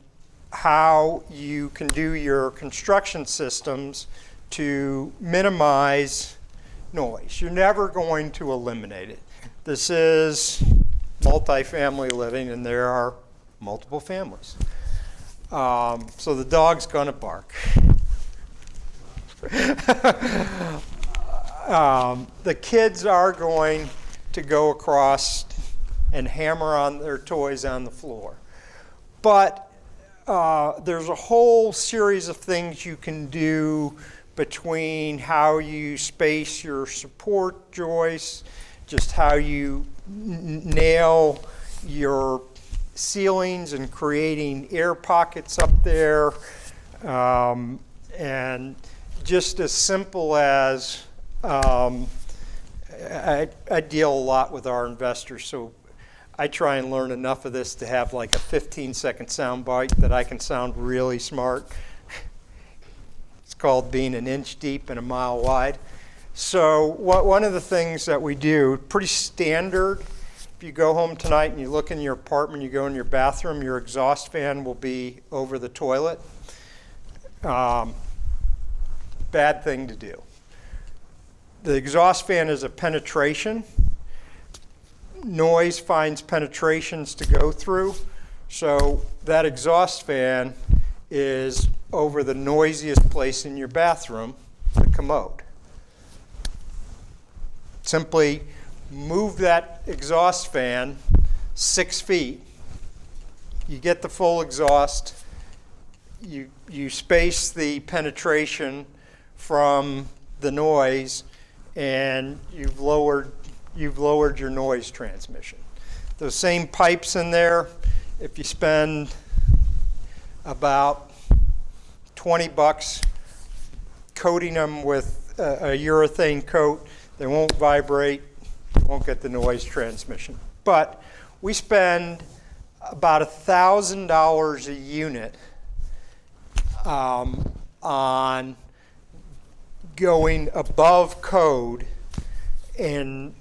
how you can do your construction systems to minimize noise. You're never going to eliminate it. This is multifamily living, and there are multiple families. So the dog's going to bark. The kids are going to go across and hammer on their toys on the floor. But there's a whole series of things you can do between how you space your support joists, just how you nail your ceilings and creating air pockets up there, and just as simple as I deal a lot with our investors, so I try and learn enough of this to have like a 15-second sound bite that I can sound really smart. It's called being an inch deep and a mile wide. So one of the things that we do, pretty standard, if you go home tonight and you look in your apartment, you go in your bathroom, your exhaust fan will be over the toilet. Bad thing to do. The exhaust fan is a penetration. Noise finds penetrations to go through. So that exhaust fan is over the noisiest place in your bathroom, the commode. Simply move that exhaust fan 6 feet. You get the full exhaust. You space the penetration from the noise, and you've lowered your noise transmission. Those same pipes in there, if you spend about $20 coating them with a urethane coat, they won't vibrate, you won't get the noise transmission. But we spend about $1,000 a unit on going above code in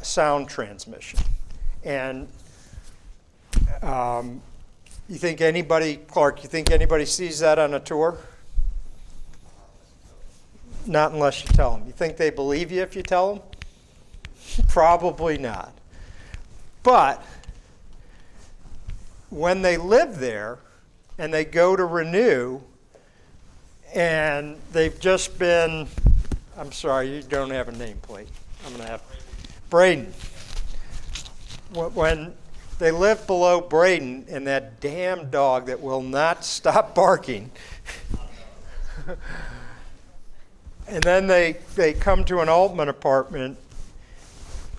sound transmission. And you think anybody, Clark, you think anybody sees that on a tour? Not unless you tell them. You think they believe you if you tell them? Probably not. But when they live there and they go to renew, and they've just been, I'm sorry, you don't have a nameplate. I'm going to have Braden. When they live below Braden and that damn dog that will not stop barking, and then they come to an Altman apartment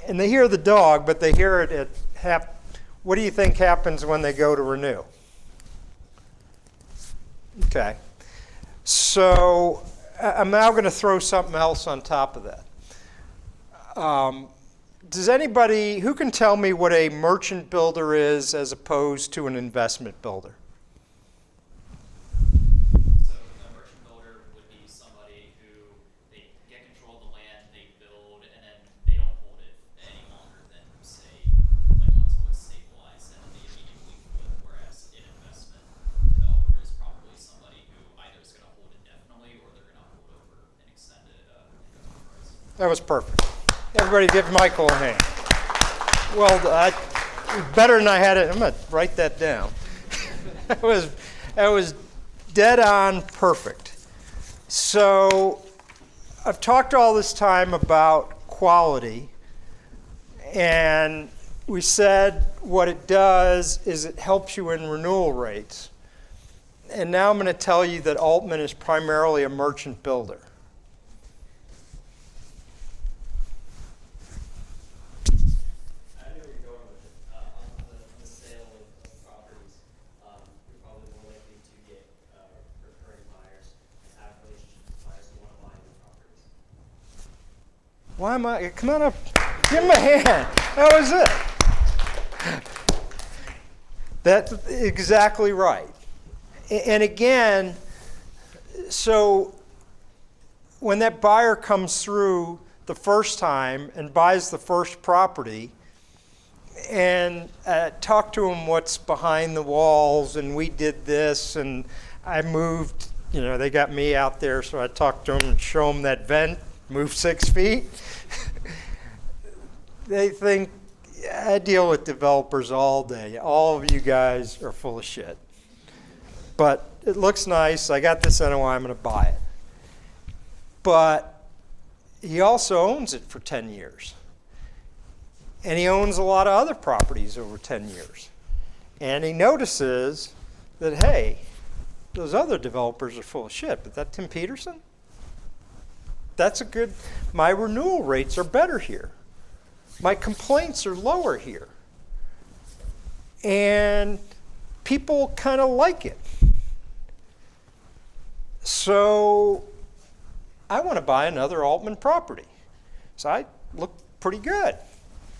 and they hear the dog, but they hear it at half. What do you think happens when they go to renew? Okay. So I'm now going to throw something else on top of that. Does anybody, who can tell me what a merchant builder is as opposed to an investment builder? So a merchant builder would be somebody who they get control of the land, they build, and then they don't hold it any longer than, say, like until it's stabilized and they immediately flip. Whereas an investment developer is probably somebody who either is going to hold indefinitely or they're going to hold over an extended investment price. That was perfect. Everybody give Michael a hand. Well, better than I had it. I'm going to write that down. that was dead on perfect. So I've talked all this time about quality, and we said what it does is it helps you in renewal rates. And now I'm going to tell you that Altman is primarily a merchant builder. Why am I? Come on up. Give him a hand. That was it. That's exactly right. And again, so when that buyer comes through the first time and buys the first property, and talk to them what's behind the walls, and we did this, and I moved, they got me out there, so I talked to them and show them that vent, move 6 feet. They think, I deal with developers all day. All of you guys are full of shit. But it looks nice. I got this NOI. I'm going to buy it. But he also owns it for 10 years. And he owns a lot of other properties over 10 years. And he notices that, hey, those other developers are full of shit. But that Tim Peterson, that's a good, my renewal rates are better here. My complaints are lower here. And people kind of like it. So I want to buy another Altman property. So I look pretty good.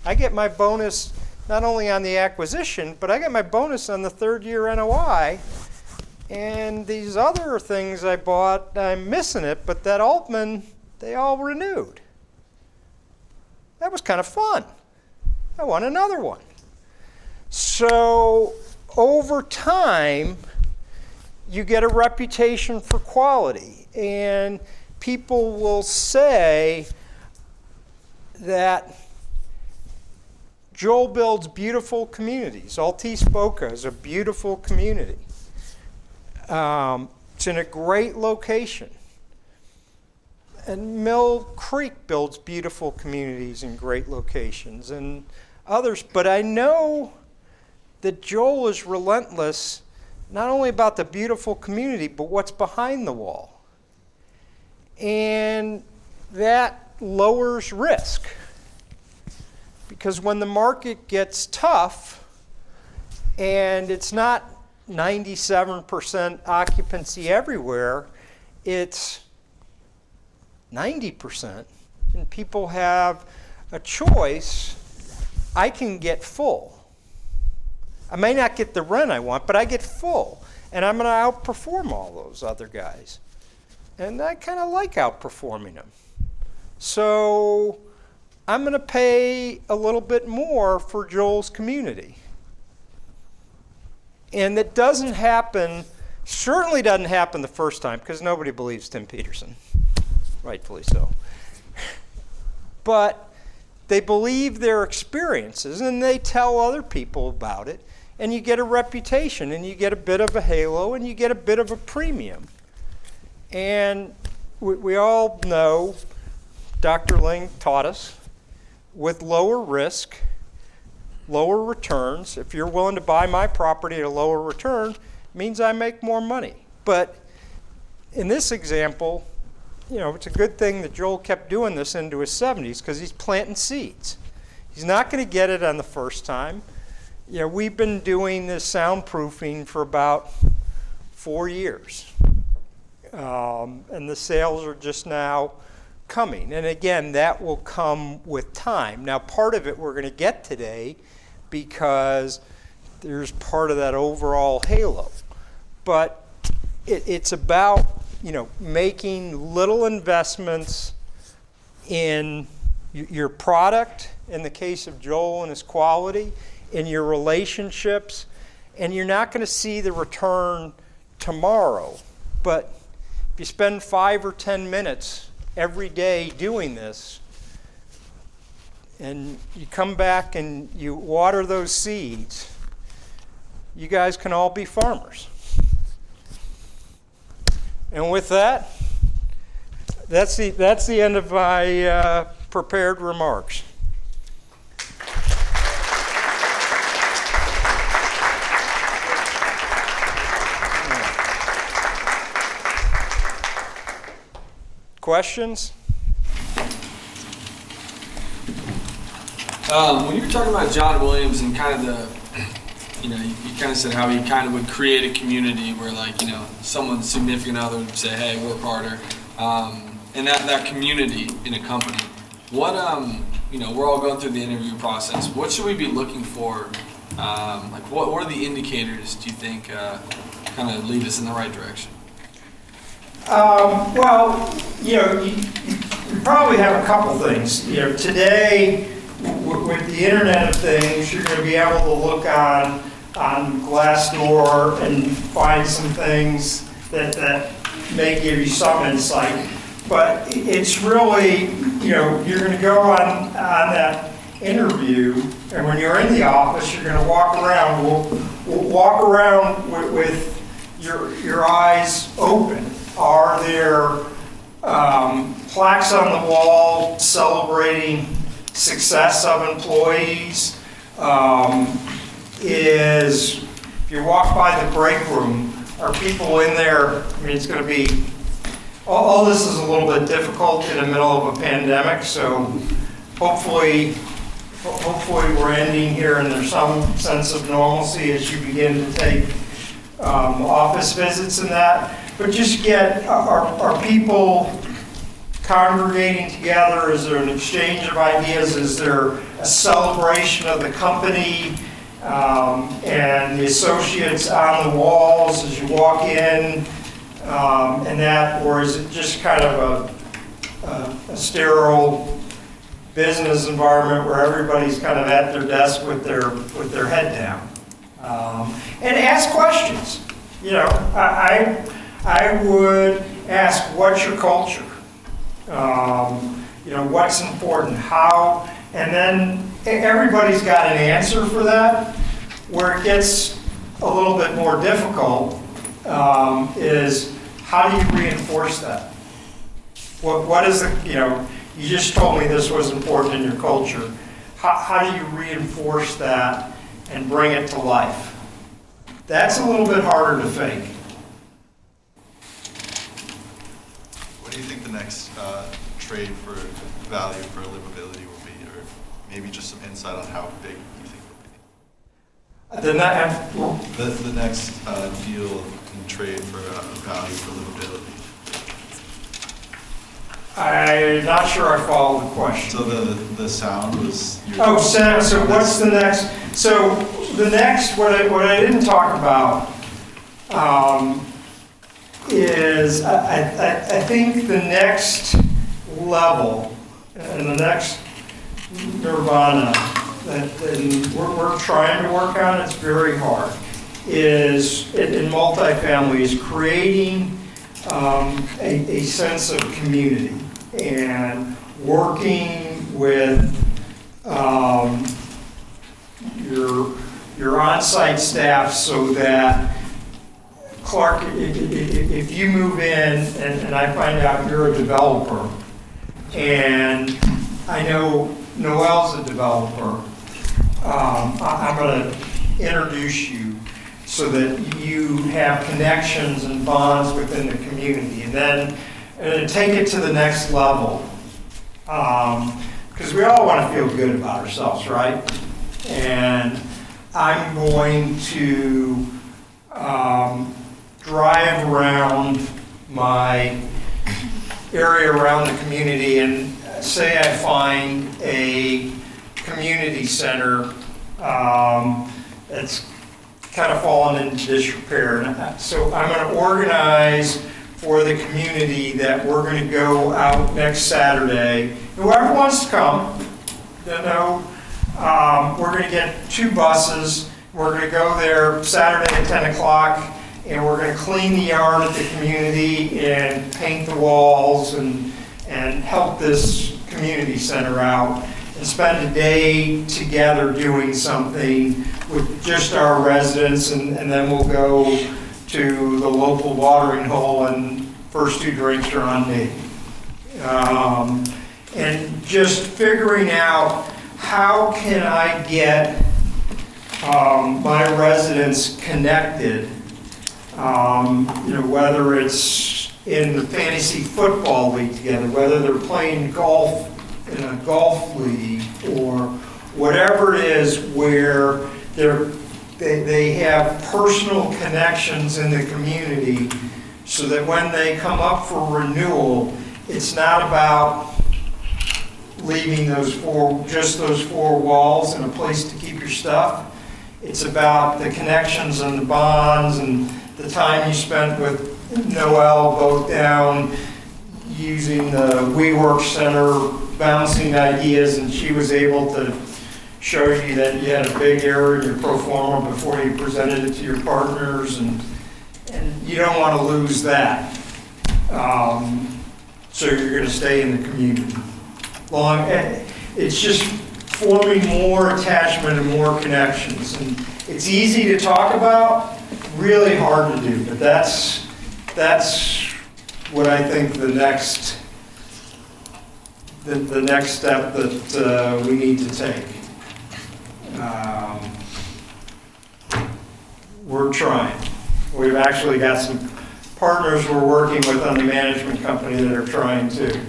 I get my bonus not only on the acquisition, but I get my bonus on the third year NOI. And these other things I bought, I'm missing it, but that Altman, they all renewed. That was kind of fun. I want another one. So over time, you get a reputation for quality. And people will say that Joel builds beautiful communities. Altice Boca is a beautiful community. It's in a great location. And Mill Creek builds beautiful communities in great locations and others. But I know that Joel is relentless, not only about the beautiful community, but what's behind the wall. And that lowers risk. Because when the market gets tough and it's not 97% occupancy everywhere, it's 90%, and people have a choice, I can get full. I may not get the rent I want, but I get full, and I'm going to outperform all those other guys. And I kind of like outperforming them. So I'm going to pay a little bit more for Joel's community. And that doesn't happen, certainly doesn't happen the first time, because nobody believes Tim Peterson. Rightfully so. But they believe their experiences, and they tell other people about it, and you get a reputation, and you get a bit of a halo, and you get a bit of a premium. And we all know, Dr. Ling taught us, with lower risk, lower returns, if you're willing to buy my property at a lower return, it means I make more money. But in this example, you know, it's a good thing that Joel kept doing this into his 70s, because he's planting seeds. He's not going to get it on the first time. You know, we've been doing this soundproofing for about 4 years. And the sales are just now coming. And again, that will come with time. Now, part of it we're going to get today because there's part of that overall halo. But it's about, you know, making little investments in your product, in the case of Joel and his quality, in your relationships, and you're not going to see the return tomorrow. But if you spend 5 or 10 minutes every day doing this, and you come back and you water those seeds, you guys can all be farmers. And with that, that's the end of my prepared remarks. Questions? When you were talking about John Williams and kind of the, you know, you kind of said how he kind of would create a community where, like, you know, someone's significant other would say, hey, work harder. And that community in a company. What, you know, we're all going through the interview process. What should we be looking for? Like, what are the indicators, do you think, kind of lead us in the right direction? Well, you know, you probably have a couple things. You know, today, with the Internet of Things, you're going to be able to look on Glassdoor and find some things that may give you some insight. But it's really, you know, you're going to go on that interview, and when you're in the office, you're going to walk around. We'll walk around with your eyes open. Are there plaques on the wall celebrating success of employees? If you walk by the break room, are people in there? I mean, it's going to be all this is a little bit difficult in the middle of a pandemic, so hopefully we're ending here and there's some sense of normalcy as you begin to take office visits and that. But just get, are people congregating together? Is there an exchange of ideas? Is there a celebration of the company and the associates on the walls as you walk in and that? Or is it just kind of a sterile business environment where everybody's kind of at their desk with their head down? And ask questions. You know, I would ask, what's your culture? You know, what's important? How? And then everybody's got an answer for that. Where it gets a little bit more difficult is, how do you reinforce that? What is the, you know, you just told me this was important in your culture. How do you reinforce that and bring it to life? That's a little bit harder to fake. What do you think the next trade for value for livability will be, or maybe just some insight on how big you think it'll be? The next deal and trade for value for livability. I'm not sure I follow the question. So the sound was. So what's the next? So the next, what I didn't talk about is I think the next level and the next nirvana that we're trying to work on, it's very hard, is in multifamily, is creating a sense of community and working with your on-site staff so that, Clark, if you move in and I find out you're a developer, and I know Noel's a developer, I'm going to introduce you so that you have connections and bonds within the community, and then take it to the next level. Because we all want to feel good about ourselves, right? And I'm going to drive around my area around the community, and say I find a community center that's kind of fallen into disrepair. And so I'm going to organize for the community that we're going to go out next Saturday. Whoever wants to come, you know, we're going to get 2 buses. We're going to go there Saturday at 10 o'clock, and we're going to clean the yard at the community and paint the walls and help this community center out and spend a day together doing something with just our residents, and then we'll go to the local watering hole, and first 2 drinks are on me. And just figuring out, how can I get my residents connected, you know, whether it's in the fantasy football league together, whether they're playing golf in a golf league, or whatever it is, where they have personal connections in the community, so that when they come up for renewal, it's not about leaving just those 4 walls and a place to keep your stuff. It's about the connections and the bonds and the time you spent with Noel, both down using the WeWork Center, bouncing ideas, and she was able to show you that you had a big error in your pro forma before you presented it to your partners, and you don't want to lose that. So you're going to stay in the community. It's just forming more attachment and more connections. And it's easy to talk about, really hard to do, but that's what I think the next step that we need to take. We're trying. We've actually got some partners we're working with on the management company that are trying to.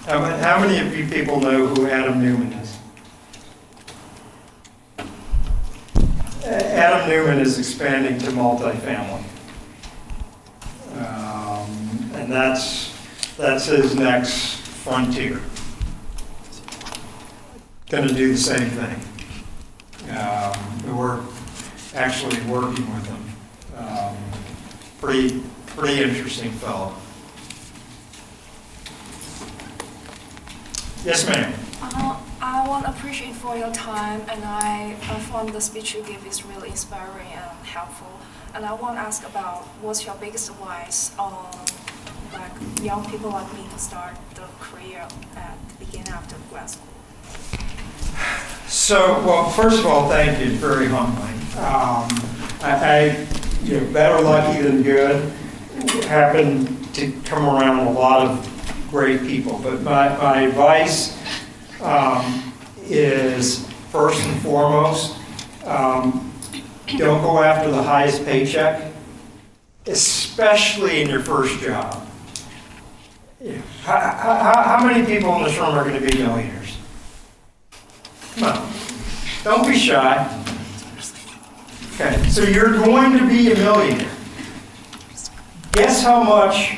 How many of you people know who Adam Newman is? Adam Newman is expanding to multifamily. And that's his next frontier. Going to do the same thing. We're actually working with him. Pretty interesting fellow. Yes, ma'am. I want to appreciate for your time, and I found the speech you gave is really inspiring and helpful. And I want to ask about what's your biggest advice on like young people like me to start the career at the beginning after grad school? So, well, first of all, thank you. It's very humbling. Better lucky than good. Happened to come around a lot of great people, but my advice is first and foremost, don't go after the highest paycheck, especially in your first job. How many people in this room are going to be millionaires? Come on, don't be shy. Okay, so you're going to be a millionaire. Guess how much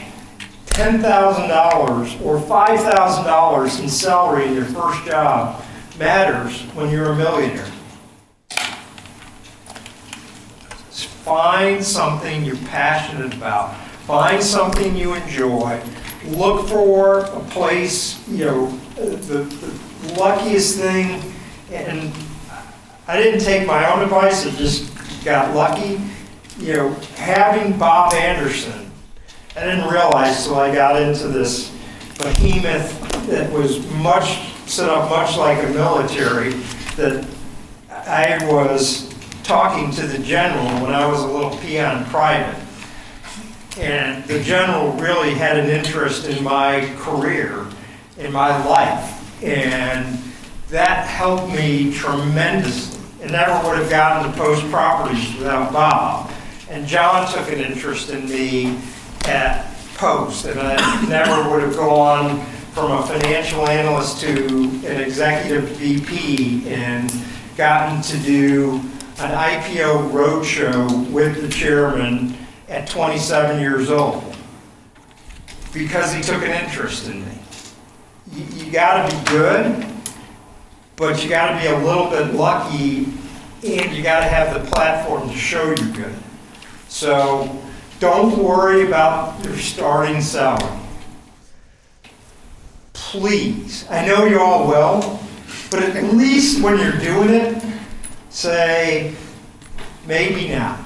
$10,000 or $5,000 in salary in your first job matters when you're a millionaire? Find something you're passionate about. Find something you enjoy. Look for a place, the luckiest thing. And I didn't take my own advice, I just got lucky. Having Bob Anderson, I didn't realize till I got into this behemoth that was set up much like a military, that I was talking to the general when I was a little peon private. And the general really had an interest in my career, in my life. And that helped me tremendously. I never would have gotten to Post Properties without Bob. And John took an interest in me at Post. And I never would have gone from a financial analyst to an executive VP and gotten to do an IPO roadshow with the chairman at 27 years old because he took an interest in me. You got to be good, but you got to be a little bit lucky, and you got to have the platform to show you're good. So don't worry about your starting salary. Please, I know you all will, but at least when you're doing it, say, maybe not.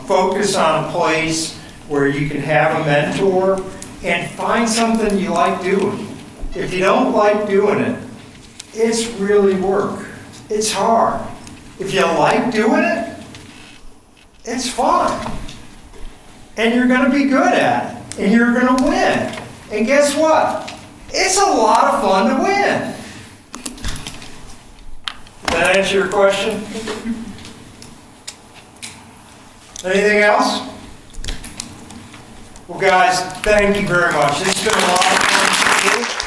Focus on a place where you can have a mentor and find something you like doing. If you don't like doing it, it's really work. It's hard. If you like doing it, it's fun. And you're going to be good at it. And you're going to win. And guess what? It's a lot of fun to win. Did that answer your question? Anything else? Well, guys, thank you very much. It's been a lot of fun.